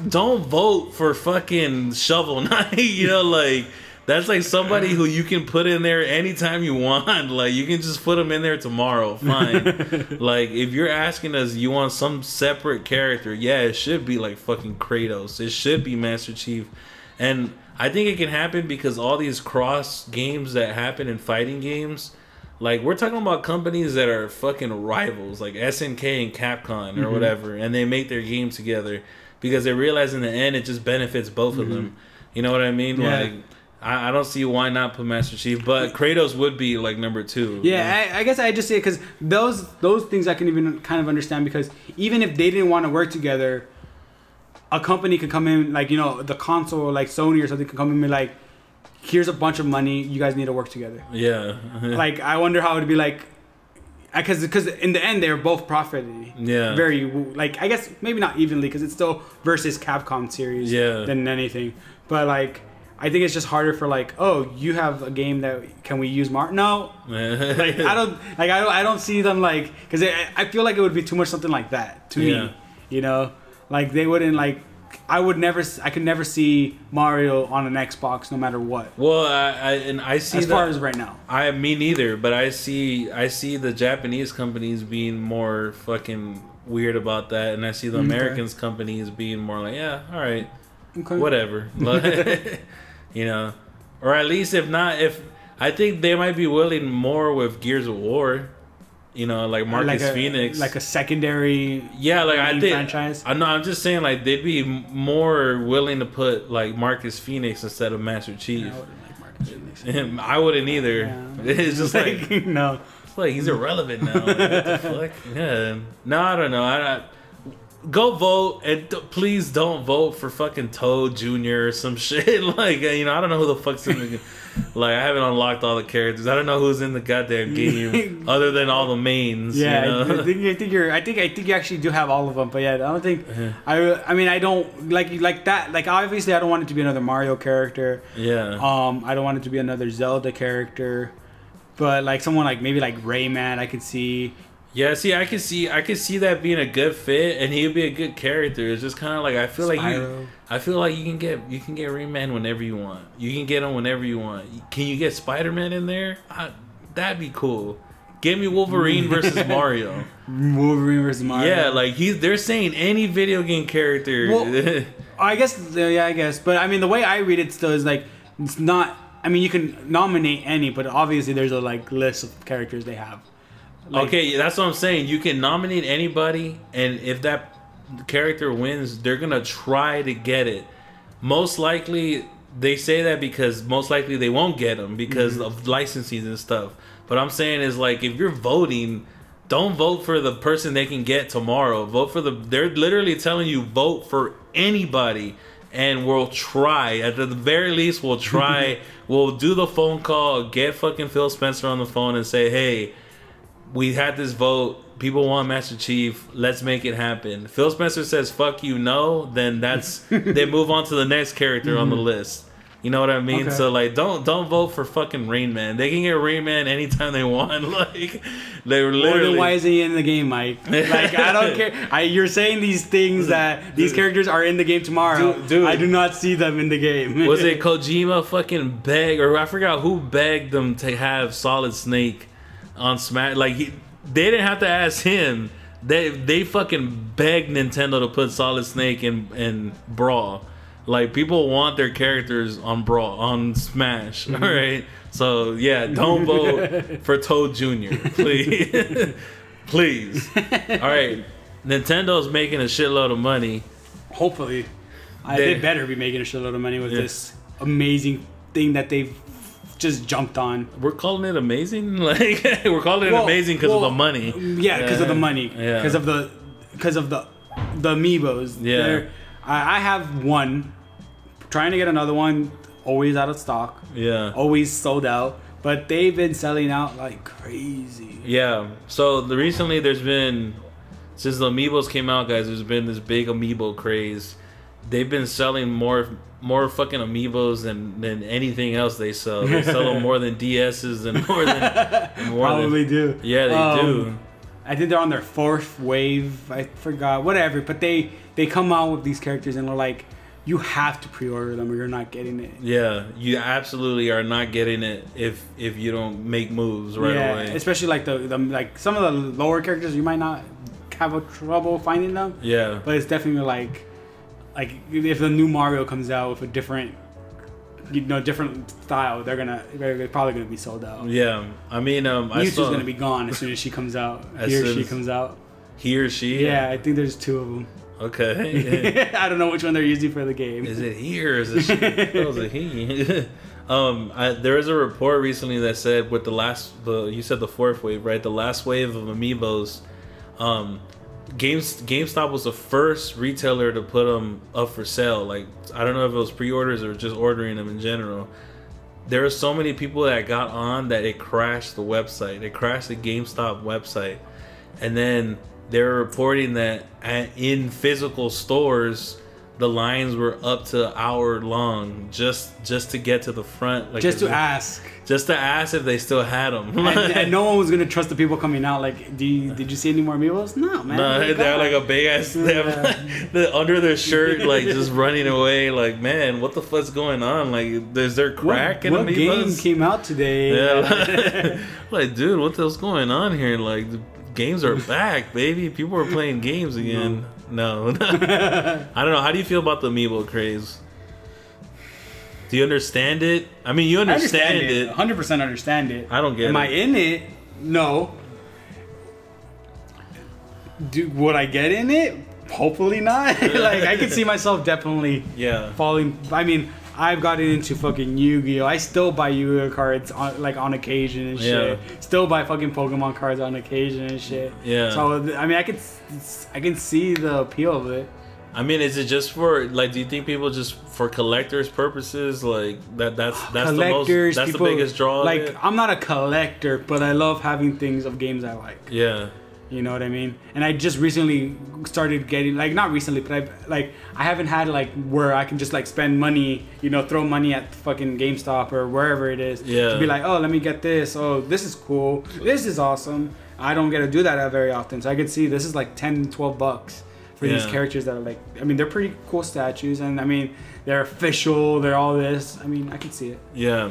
[SPEAKER 1] don't vote for fucking Shovel Knight, you know, like. That's like somebody who you can put in there anytime you want. Like, you can just put them in there tomorrow. Fine. Like, if you're asking us, you want some separate character, yeah, it should be like fucking Kratos. It should be Master Chief. And I think it can happen because all these cross games that happen in fighting games, like, we're talking about companies that are fucking rivals, like SNK and Capcom or whatever, and they make their games together. because they realize in the end it just benefits both of them. You know what I mean?
[SPEAKER 2] Yeah.
[SPEAKER 1] Like, I don't see why not put Master Chief, but Kratos would be like number 2.
[SPEAKER 2] Yeah, I guess I just say it because those things I can even kind of understand, because even if they didn't want to work together, a company could come in, like, you know, the console, like Sony or something, could come in and be like, here's a bunch of money, you guys need to work together.
[SPEAKER 1] Yeah.
[SPEAKER 2] Like, I wonder how it would be like, because in the end they're both profiting.
[SPEAKER 1] Yeah.
[SPEAKER 2] Very, like, I guess maybe not evenly, because it's still versus Capcom series than anything. But like, I think it's just harder for like, oh, you have a game that can we use No, like I don't see them like, because I feel like it would be too much something like that to me. You know, like they wouldn't like. I could never see Mario on an Xbox no matter what.
[SPEAKER 1] Well, I see
[SPEAKER 2] as far as right now.
[SPEAKER 1] Me neither, but I see the Japanese companies being more fucking weird about that, and I see the Americans companies being more like, yeah, all right, whatever. You know, or at least if I think they might be willing more with Gears of War, you know, like Marcus Phoenix, like
[SPEAKER 2] a secondary,
[SPEAKER 1] like I think
[SPEAKER 2] franchise.
[SPEAKER 1] I know. I'm just saying, like they'd be more willing to put like Marcus Phoenix instead of Master Chief.
[SPEAKER 2] I wouldn't like Marcus Phoenix.
[SPEAKER 1] I wouldn't either.
[SPEAKER 2] Yeah.
[SPEAKER 1] It's just like
[SPEAKER 2] no,
[SPEAKER 1] it's like he's irrelevant now. Like, what the fuck? Yeah. No, I don't know. Go vote, and please don't vote for fucking Toad Jr. or some shit. Like, you know, I don't know who the fuck's in the... Like, I haven't unlocked all the characters. I don't know who's in the goddamn game other than all the mains.
[SPEAKER 2] Yeah,
[SPEAKER 1] you know?
[SPEAKER 2] I think you actually do have all of them. But yeah, I don't think... I mean, I don't... Like that... Like, obviously, I don't want it to be another Mario character.
[SPEAKER 1] Yeah.
[SPEAKER 2] I don't want it to be another Zelda character. But, like, someone like... Maybe, like, Rayman, I could see...
[SPEAKER 1] Yeah, see, I could see that being a good fit, and he'd be a good character. It's just kind of like I feel like you can get Rayman whenever you want. You can get him whenever you want. Can you get Spider-Man in there? That'd be cool. Give me Wolverine versus Mario.
[SPEAKER 2] Wolverine versus Mario.
[SPEAKER 1] Yeah, like they're saying any video game character.
[SPEAKER 2] Well, I guess. But I mean, the way I read it still is like it's not. I mean, you can nominate any, but obviously there's a like list of characters they have. Like,
[SPEAKER 1] okay, that's what I'm saying. You can nominate anybody, and if that character wins, they're gonna try to get it. Most likely, they say that because most likely they won't get them because of licensing and stuff. But I'm saying is like, if you're voting, don't vote for the person they can get tomorrow. Vote for they're literally telling you vote for anybody, and we'll try. At the very least, we'll try. We'll do the phone call, get fucking Phil Spencer on the phone, and say, hey, we had this vote. People want Master Chief. Let's make it happen. Phil Spencer says, fuck you, no. Then they move on to the next character on the list. You know what I mean? Okay. So, like, don't vote for fucking Rain Man. They can get Rain Man anytime they want. Like, they were literally...
[SPEAKER 2] Well, then why is he in the game, Mike? Like, I don't care. You're saying these things that these characters are in the game tomorrow. Dude, I do not see them in the game.
[SPEAKER 1] Was it Kojima fucking begged, or I forgot who begged them to have Solid Snake on Smash? Like, they didn't have to ask him. They fucking begged Nintendo to put Solid Snake in Brawl. Like, people want their characters on Brawl, on Smash. All right, so yeah, don't vote for Toad Jr. Please, please. All right, Nintendo's making a shitload of money.
[SPEAKER 2] Hopefully, they better be making a shitload of money with this amazing thing that they've just jumped on.
[SPEAKER 1] We're calling it amazing. Like, we're calling it amazing because of the money.
[SPEAKER 2] Yeah, because of the money. Yeah, because of the amiibos.
[SPEAKER 1] Yeah,
[SPEAKER 2] I have one. Trying to get another one, always out of stock.
[SPEAKER 1] Yeah.
[SPEAKER 2] Always sold out. But they've been selling out like crazy.
[SPEAKER 1] Yeah. So recently there's been, since the amiibos came out, guys, there's been this big amiibo craze. They've been selling more fucking amiibos than anything else they sell. They sell them more than DSs and more than...
[SPEAKER 2] Probably do.
[SPEAKER 1] Yeah, they do.
[SPEAKER 2] I think they're on their 4th wave. I forgot. Whatever. But they come out with these characters and they're like, you have to pre-order them or you're not getting it.
[SPEAKER 1] Yeah, you absolutely are not getting it if you don't make moves right away.
[SPEAKER 2] Especially like the like some of the lower characters, you might not have a trouble finding them.
[SPEAKER 1] Yeah,
[SPEAKER 2] but it's definitely like if the new Mario comes out with a different style, they're probably gonna be sold out.
[SPEAKER 1] Yeah, I mean,
[SPEAKER 2] Mewtwo's gonna be gone as soon as she comes out. He or she comes out.
[SPEAKER 1] He or she?
[SPEAKER 2] Yeah, I think there's 2 of them.
[SPEAKER 1] Okay.
[SPEAKER 2] I don't know which one they're using for the game.
[SPEAKER 1] Is it he or is it she? Oh, is it he? There was a report recently that said with you said the fourth wave, right? The last wave of amiibos, GameStop was the first retailer to put them up for sale. Like, I don't know if it was pre-orders or just ordering them in general. There are so many people that got on that it crashed the website. It crashed the GameStop website. And then they're reporting that in physical stores, the lines were up to an hour long just to get to the front. Like,
[SPEAKER 2] just to ask
[SPEAKER 1] if they still had them.
[SPEAKER 2] and no one was gonna trust the people coming out. Like, did you see any more amiibos? No, man.
[SPEAKER 1] No, they're like a big ass. They have under their shirt, like just running away. Like, man, what the fuck's going on? Like, is there crack in
[SPEAKER 2] what
[SPEAKER 1] amiibos?
[SPEAKER 2] game came out today?
[SPEAKER 1] Yeah, like, dude, what the hell's going on here? Like, the games are back, baby. People are playing games again. No. I don't know. How do you feel about the amiibo craze? Do you understand it? I mean, you understand it.
[SPEAKER 2] 100% understand it.
[SPEAKER 1] I don't get it.
[SPEAKER 2] Am I in it? No. Would I get in it? Hopefully not. Like, I can see myself definitely falling. I mean, I've gotten into fucking Yu-Gi-Oh! I still buy Yu-Gi-Oh! Cards on occasion and shit. Still buy fucking Pokemon cards on occasion and shit.
[SPEAKER 1] Yeah.
[SPEAKER 2] So I mean, I can see the appeal of it.
[SPEAKER 1] I mean, is it just for, like, do you think people just for collectors purposes, like that's
[SPEAKER 2] collectors,
[SPEAKER 1] the biggest draw?
[SPEAKER 2] Like,
[SPEAKER 1] of it?
[SPEAKER 2] I'm not a collector, but I love having things of games I like.
[SPEAKER 1] Yeah.
[SPEAKER 2] You know what I mean? And I just recently started getting, like, not recently, but I haven't had, like, where I can just, like, spend money, you know, throw money at fucking GameStop or wherever it is.
[SPEAKER 1] Yeah.
[SPEAKER 2] To be like, oh, let me get this. Oh, this is cool. This is awesome. I don't get to do that very often. So I could see this is like $10, $12 for these characters that are, like, I mean, they're pretty cool statues. And, I mean, they're official. They're all this. I mean, I can see it.
[SPEAKER 1] Yeah.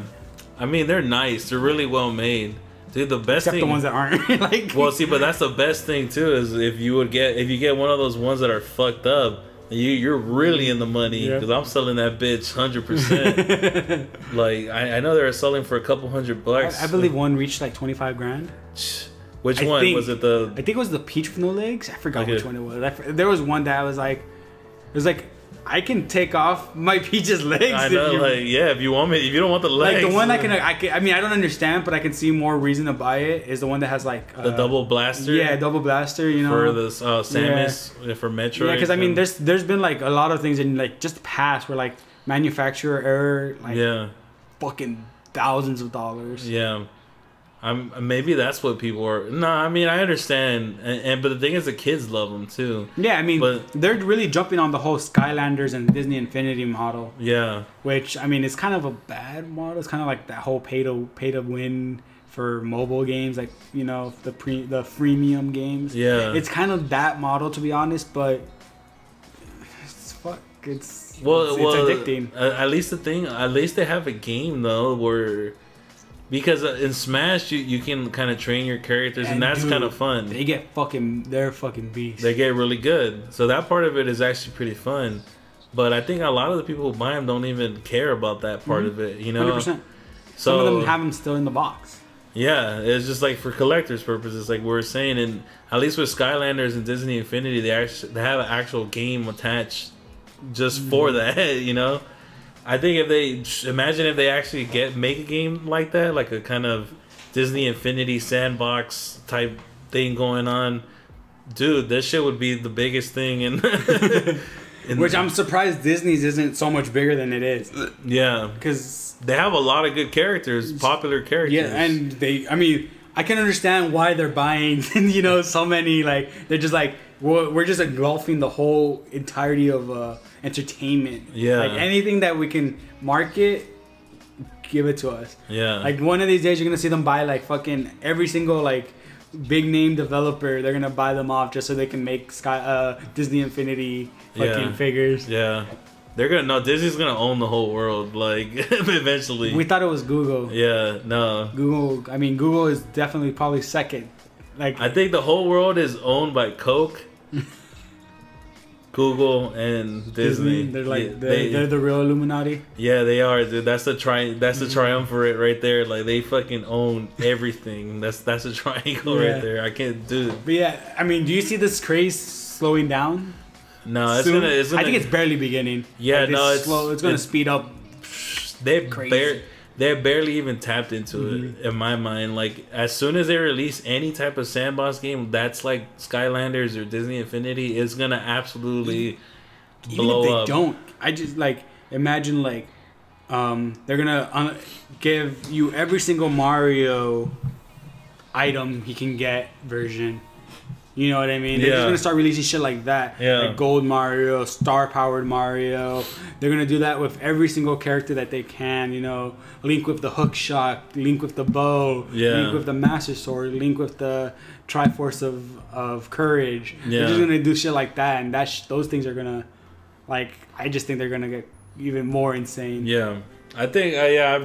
[SPEAKER 1] I mean, they're nice. They're really well made. Dude, the best
[SPEAKER 2] Except
[SPEAKER 1] thing,
[SPEAKER 2] the ones that aren't. Like,
[SPEAKER 1] well, see, but that's the best thing too, is if you get one of those ones that are fucked up, you're really in the money, because I'm selling that bitch 100%. Like, I know they're selling for a couple $100.
[SPEAKER 2] I believe one reached like 25 grand.
[SPEAKER 1] Which one was it?
[SPEAKER 2] I think it was the peach with no legs. I forgot which one it was. There was one that was like, it was like, I can take off my Peach's legs.
[SPEAKER 1] I know, like, yeah, if you don't want the legs.
[SPEAKER 2] Like, the one I mean, I don't understand, but I can see more reason to buy it is the one that has, like,
[SPEAKER 1] the double blaster.
[SPEAKER 2] Yeah, double blaster, you know.
[SPEAKER 1] For the Samus, for Metroid.
[SPEAKER 2] Yeah, because, I mean, there's been, like, a lot of things in, like, just the past where, like, manufacturer error, like, fucking thousands of dollars.
[SPEAKER 1] Yeah. Maybe that's what people are. No, I mean, I understand, but the thing is, the kids love them too.
[SPEAKER 2] Yeah, I mean, they're really jumping on the whole Skylanders and Disney Infinity model.
[SPEAKER 1] Yeah,
[SPEAKER 2] which, I mean, it's kind of a bad model. It's kind of like that whole pay to win for mobile games, like, you know, the freemium games.
[SPEAKER 1] Yeah,
[SPEAKER 2] it's kind of that model, to be honest. But it's addicting.
[SPEAKER 1] At least they have a game though where. Because in Smash, you can kind of train your characters, and that's kind of fun.
[SPEAKER 2] They're fucking beasts.
[SPEAKER 1] They get really good. So that part of it is actually pretty fun. But I think a lot of the people who buy them don't even care about that part of it, you know?
[SPEAKER 2] 100%.
[SPEAKER 1] So,
[SPEAKER 2] some of them have them still in the box.
[SPEAKER 1] Yeah, it's just like for collector's purposes, like we were saying. And at least with Skylanders and Disney Infinity, they have an actual game attached just for that, you know? I think if they actually make a game like that, like a kind of Disney Infinity sandbox type thing going on, dude, this shit would be the biggest thing in
[SPEAKER 2] which I'm surprised Disney's isn't so much bigger than it is.
[SPEAKER 1] Yeah, because they have a lot of good characters, popular characters.
[SPEAKER 2] Yeah, and I mean, I can understand why they're buying, you know, so many. Like, they're just like, we're just engulfing the whole entirety of entertainment. Yeah, like anything that we can market, give it to us.
[SPEAKER 1] Yeah,
[SPEAKER 2] like one of these days you're gonna see them buy like fucking every single like big name developer. They're gonna buy them off just so they can make Disney Infinity fucking figures.
[SPEAKER 1] Yeah, Disney's gonna own the whole world, like, eventually.
[SPEAKER 2] We thought it was Google.
[SPEAKER 1] Yeah, no.
[SPEAKER 2] Google is definitely probably second. Like,
[SPEAKER 1] I think the whole world is owned by Coke, Google, and Disney.
[SPEAKER 2] They're like they're the real Illuminati.
[SPEAKER 1] Yeah, they are, dude. That's the triumvirate right there. Like, they fucking own everything. That's a triangle right there. I can't do it.
[SPEAKER 2] But yeah, I mean, do you see this craze slowing down?
[SPEAKER 1] No,
[SPEAKER 2] soon.
[SPEAKER 1] it's gonna.
[SPEAKER 2] I think it's barely beginning.
[SPEAKER 1] Yeah,
[SPEAKER 2] like,
[SPEAKER 1] no,
[SPEAKER 2] it's slow. It's gonna speed up.
[SPEAKER 1] They're barely even tapped into it in my mind. Like as soon as they release any type of sandbox game that's like Skylanders or Disney Infinity, it's gonna absolutely blow
[SPEAKER 2] even if they
[SPEAKER 1] up.
[SPEAKER 2] don't, I just like imagine like they're gonna give you every single Mario item he can get version. You know what I mean? They're just gonna start releasing shit like that.
[SPEAKER 1] Yeah.
[SPEAKER 2] Like Gold Mario, Star Powered Mario. They're gonna do that with every single character that they can, you know. Link with the hook shot, Link with the bow, Link with the Master Sword, Link with the Triforce of Courage.
[SPEAKER 1] Yeah.
[SPEAKER 2] They're just gonna do shit like that, and those things are gonna, like, I just think they're gonna get even more insane.
[SPEAKER 1] Yeah. I think,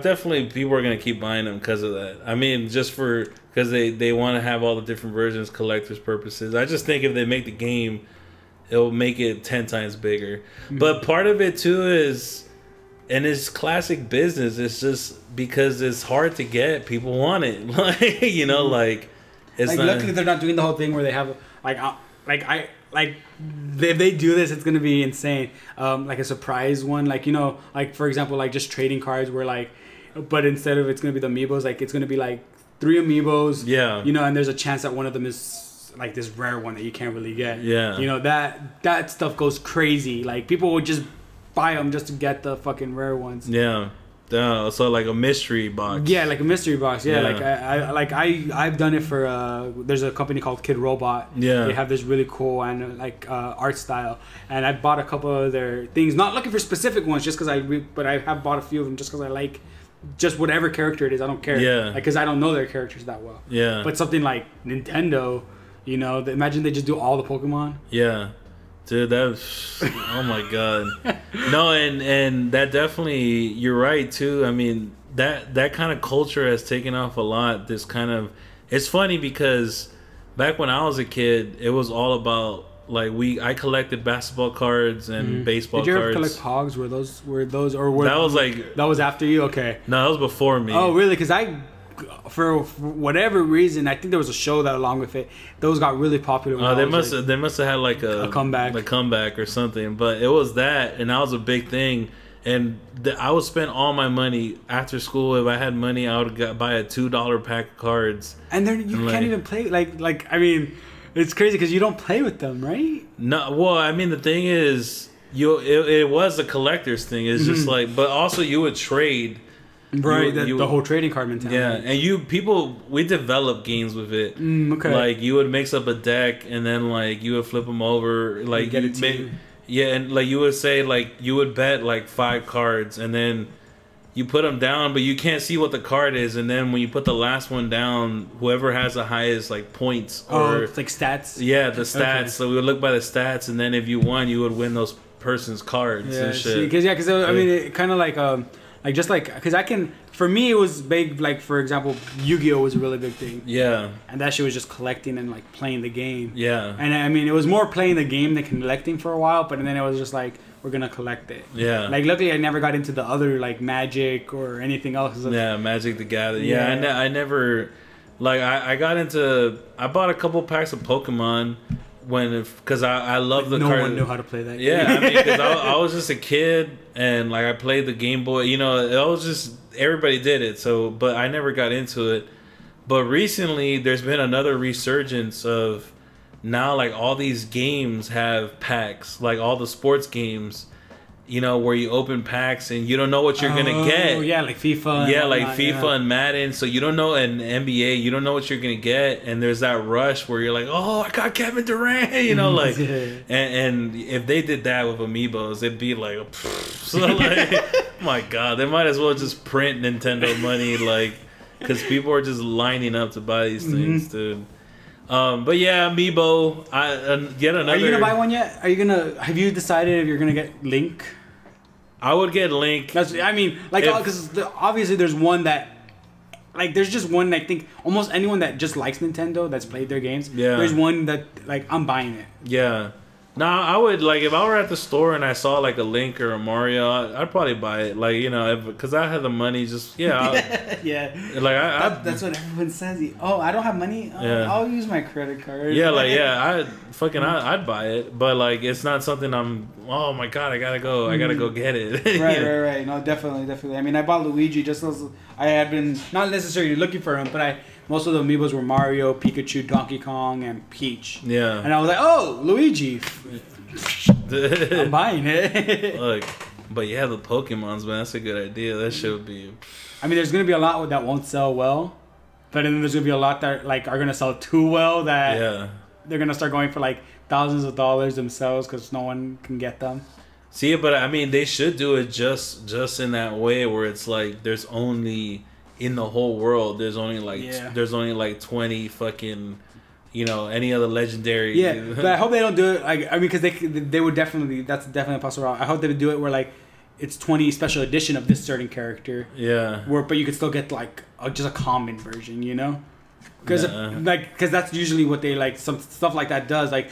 [SPEAKER 1] definitely people are going to keep buying them because of that. I mean, just because they want to have all the different versions, collector's purposes. I just think if they make the game, it'll make it 10 times bigger. Mm-hmm. But part of it, too, is, and it's classic business, it's just because it's hard to get, people want it. Like, you know, like, it's
[SPEAKER 2] like,
[SPEAKER 1] not...
[SPEAKER 2] luckily they're not doing the whole thing where they have, if they do this, it's gonna be insane. Like a surprise one, like, you know, like for example, like just trading cards where like, but instead of it's gonna be the amiibos, like it's gonna be like 3 amiibos.
[SPEAKER 1] Yeah.
[SPEAKER 2] You know, and there's a chance that one of them is like this rare one that you can't really get.
[SPEAKER 1] Yeah.
[SPEAKER 2] You know, that stuff goes crazy. Like people would just buy them just to get the fucking rare ones.
[SPEAKER 1] Yeah. So like a mystery box.
[SPEAKER 2] Yeah, like a mystery box. Yeah, like I've done it for there's a company called Kid Robot.
[SPEAKER 1] Yeah,
[SPEAKER 2] they have this really cool and like art style, and I bought a couple of their things, not looking for specific ones, just because but I have bought a few of them just because I like just whatever character it is. I don't care.
[SPEAKER 1] Yeah,
[SPEAKER 2] like because I don't know their characters that well.
[SPEAKER 1] Yeah,
[SPEAKER 2] but something like Nintendo, you know, imagine they just do all the Pokemon.
[SPEAKER 1] Yeah. Dude, that's oh my god. No, and that definitely, you're right too. I mean, that kind of culture has taken off a lot. This kind of, it's funny because back when I was a kid, it was all about like I collected basketball cards and baseball cards.
[SPEAKER 2] Did you ever collect Pogs? Were those that was after you? Okay.
[SPEAKER 1] No, that was before me.
[SPEAKER 2] Oh, really? Because for whatever reason, I think there was a show that along with it, those got really popular.
[SPEAKER 1] They must have had like a comeback or something. But it was that, and that was a big thing. And I would spend all my money after school. If I had money, I would buy a $2 pack of cards.
[SPEAKER 2] And then you can't even play like I mean, it's crazy because you don't play with them, right?
[SPEAKER 1] No, well, I mean the thing is, it was a collector's thing. It's just like, but also you would trade.
[SPEAKER 2] Right, the whole trading card mentality.
[SPEAKER 1] Yeah, and we developed games with it.
[SPEAKER 2] Okay.
[SPEAKER 1] Like you would mix up a deck, and then like you would flip them over, like
[SPEAKER 2] get it
[SPEAKER 1] yeah, and like you would say like you would bet like 5 cards, and then you put them down, but you can't see what the card is, and then when you put the last one down, whoever has the highest like points or
[SPEAKER 2] it's like stats.
[SPEAKER 1] Yeah, the stats. Okay. So we would look by the stats, and then if you won, you would win those person's cards and shit.
[SPEAKER 2] Because I mean, it kind of like just like because for me it was big, like for example Yu-Gi-Oh was a really big thing.
[SPEAKER 1] Yeah,
[SPEAKER 2] and that shit was just collecting and like playing the game.
[SPEAKER 1] Yeah,
[SPEAKER 2] and I mean it was more playing the game than collecting for a while, but then it was just like we're gonna collect it.
[SPEAKER 1] Yeah,
[SPEAKER 2] like luckily I never got into the other like Magic or anything else.
[SPEAKER 1] Yeah, Magic the Gathering. Yeah, I never like I bought a couple packs of Pokemon because I love the
[SPEAKER 2] no
[SPEAKER 1] card.
[SPEAKER 2] one knew how to play that game.
[SPEAKER 1] Yeah, I mean, because I was just a kid and like I played the Game Boy. You know, it was just everybody did it. So, but I never got into it. But recently, there's been another resurgence of now like all these games have packs, like all the sports games. You know, where you open packs and you don't know what you're gonna get. Oh
[SPEAKER 2] yeah, like FIFA.
[SPEAKER 1] Yeah, like FIFA and Madden. So you don't know, and NBA, you don't know what you're gonna get. And there's that rush where you're like, oh, I got Kevin Durant. You know, like, and if they did that with Amiibos, it'd be like, so like, my God, they might as well just print Nintendo money, like, because people are just lining up to buy these things, dude. But yeah, Amiibo. Yet another.
[SPEAKER 2] Are you gonna buy one yet? Have you decided if you're gonna get Link?
[SPEAKER 1] I would get Link.
[SPEAKER 2] I mean, like, because obviously there's one that, like, there's just one. I think almost anyone that just likes Nintendo that's played their games.
[SPEAKER 1] Yeah.
[SPEAKER 2] There's one that like I'm buying it.
[SPEAKER 1] Yeah. Nah, I would like if I were at the store and I saw like a Link or a Mario, I'd probably buy it. Like, you know, because I had the money. Just
[SPEAKER 2] Yeah.
[SPEAKER 1] Like
[SPEAKER 2] that's what everyone says. Oh, I don't have money. I'll use my credit card.
[SPEAKER 1] Yeah, like I'd buy it, but like it's not something I'm. Oh my god, I gotta go get it.
[SPEAKER 2] Right. No, definitely. I mean, I bought Luigi just as I had been not necessarily looking for him, but most of the amiibos were Mario, Pikachu, Donkey Kong, and Peach.
[SPEAKER 1] Yeah.
[SPEAKER 2] And I was like, oh, Luigi. I'm buying it.
[SPEAKER 1] Look, but yeah, the Pokemons, man, that's a good idea. That shit would be.
[SPEAKER 2] I mean, there's gonna be a lot that won't sell well, but then there's gonna be a lot that like are gonna sell too well that they're gonna start going for like thousands of dollars themselves because no one can get them.
[SPEAKER 1] See, but I mean, they should do it just in that way where it's like there's only in the whole world there's only like 20 fucking, you know, any other legendary.
[SPEAKER 2] Yeah, but I hope they don't do it like, I mean, because they would definitely, that's definitely a possible route. I hope they would do it where like it's 20 special edition of this certain character.
[SPEAKER 1] Yeah.
[SPEAKER 2] But you could still get like just a common version, you know? Because that's usually what they like, some stuff like that does. Like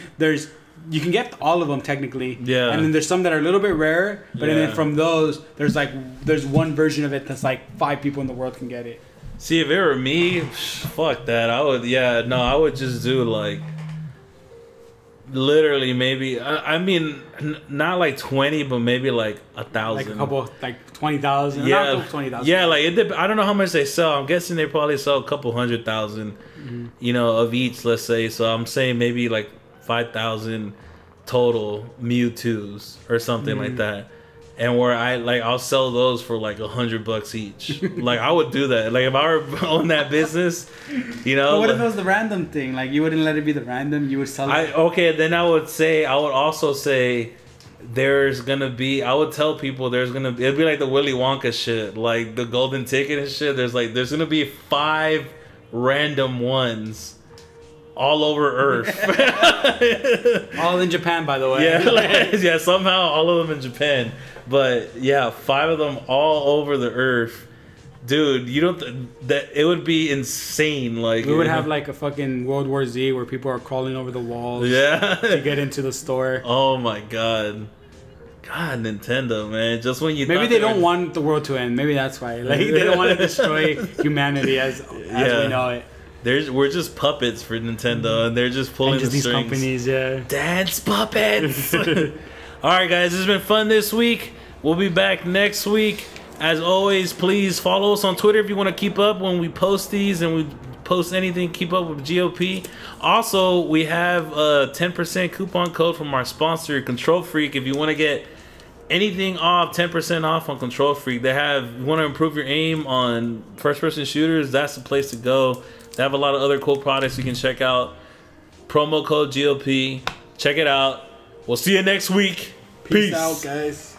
[SPEAKER 2] you can get all of them technically.
[SPEAKER 1] Yeah.
[SPEAKER 2] And then there's some that are a little bit rare, but then from those there's one version of it that's like 5 people in the world can get it.
[SPEAKER 1] See, if it were me, fuck that. I would just do like literally maybe I mean not like 20, but maybe like 1,000.
[SPEAKER 2] Like a couple, like 20,000.
[SPEAKER 1] Yeah,
[SPEAKER 2] not 20,000.
[SPEAKER 1] Yeah, like I don't know how much they sell. I'm guessing they probably sell a couple 100,000, you know, of each. Let's say. So I'm saying maybe like 5,000 total Mewtwo's or something like that. And where I'll sell those for like $100 each. Like I would do that. Like if I were on that business, you know.
[SPEAKER 2] But what if it was the random thing? Like you wouldn't let it be the random. You would sell it.
[SPEAKER 1] Okay, then I would also say there's gonna be. I would tell people there's gonna be. It'd be like the Willy Wonka shit, like the golden ticket and shit. There's gonna be 5 random ones. All over Earth.
[SPEAKER 2] All in Japan, by the way.
[SPEAKER 1] Yeah, somehow all of them in Japan. But yeah, 5 of them all over the Earth. Dude, it would be insane. Like
[SPEAKER 2] we would have like a fucking World War Z where people are crawling over the walls to get into the store.
[SPEAKER 1] Oh my god. God, Nintendo, man. Just when you
[SPEAKER 2] maybe they don't want the world to end. Maybe that's why. Like they don't want to destroy humanity as we know it.
[SPEAKER 1] We're just puppets for Nintendo, and they're just pulling the strings.
[SPEAKER 2] These companies,
[SPEAKER 1] Dance puppets. All right, guys, it's been fun this week. We'll be back next week. As always, please follow us on Twitter if you want to keep up when we post these and we post anything. Keep up with GOP. Also, we have a 10% coupon code from our sponsor, Control Freak. If you want to get anything off, 10% off on Control Freak. You want to improve your aim on first-person shooters, that's the place to go. They have a lot of other cool products you can check out. Promo code GOP. Check it out. We'll see you next week. Peace
[SPEAKER 2] out, guys.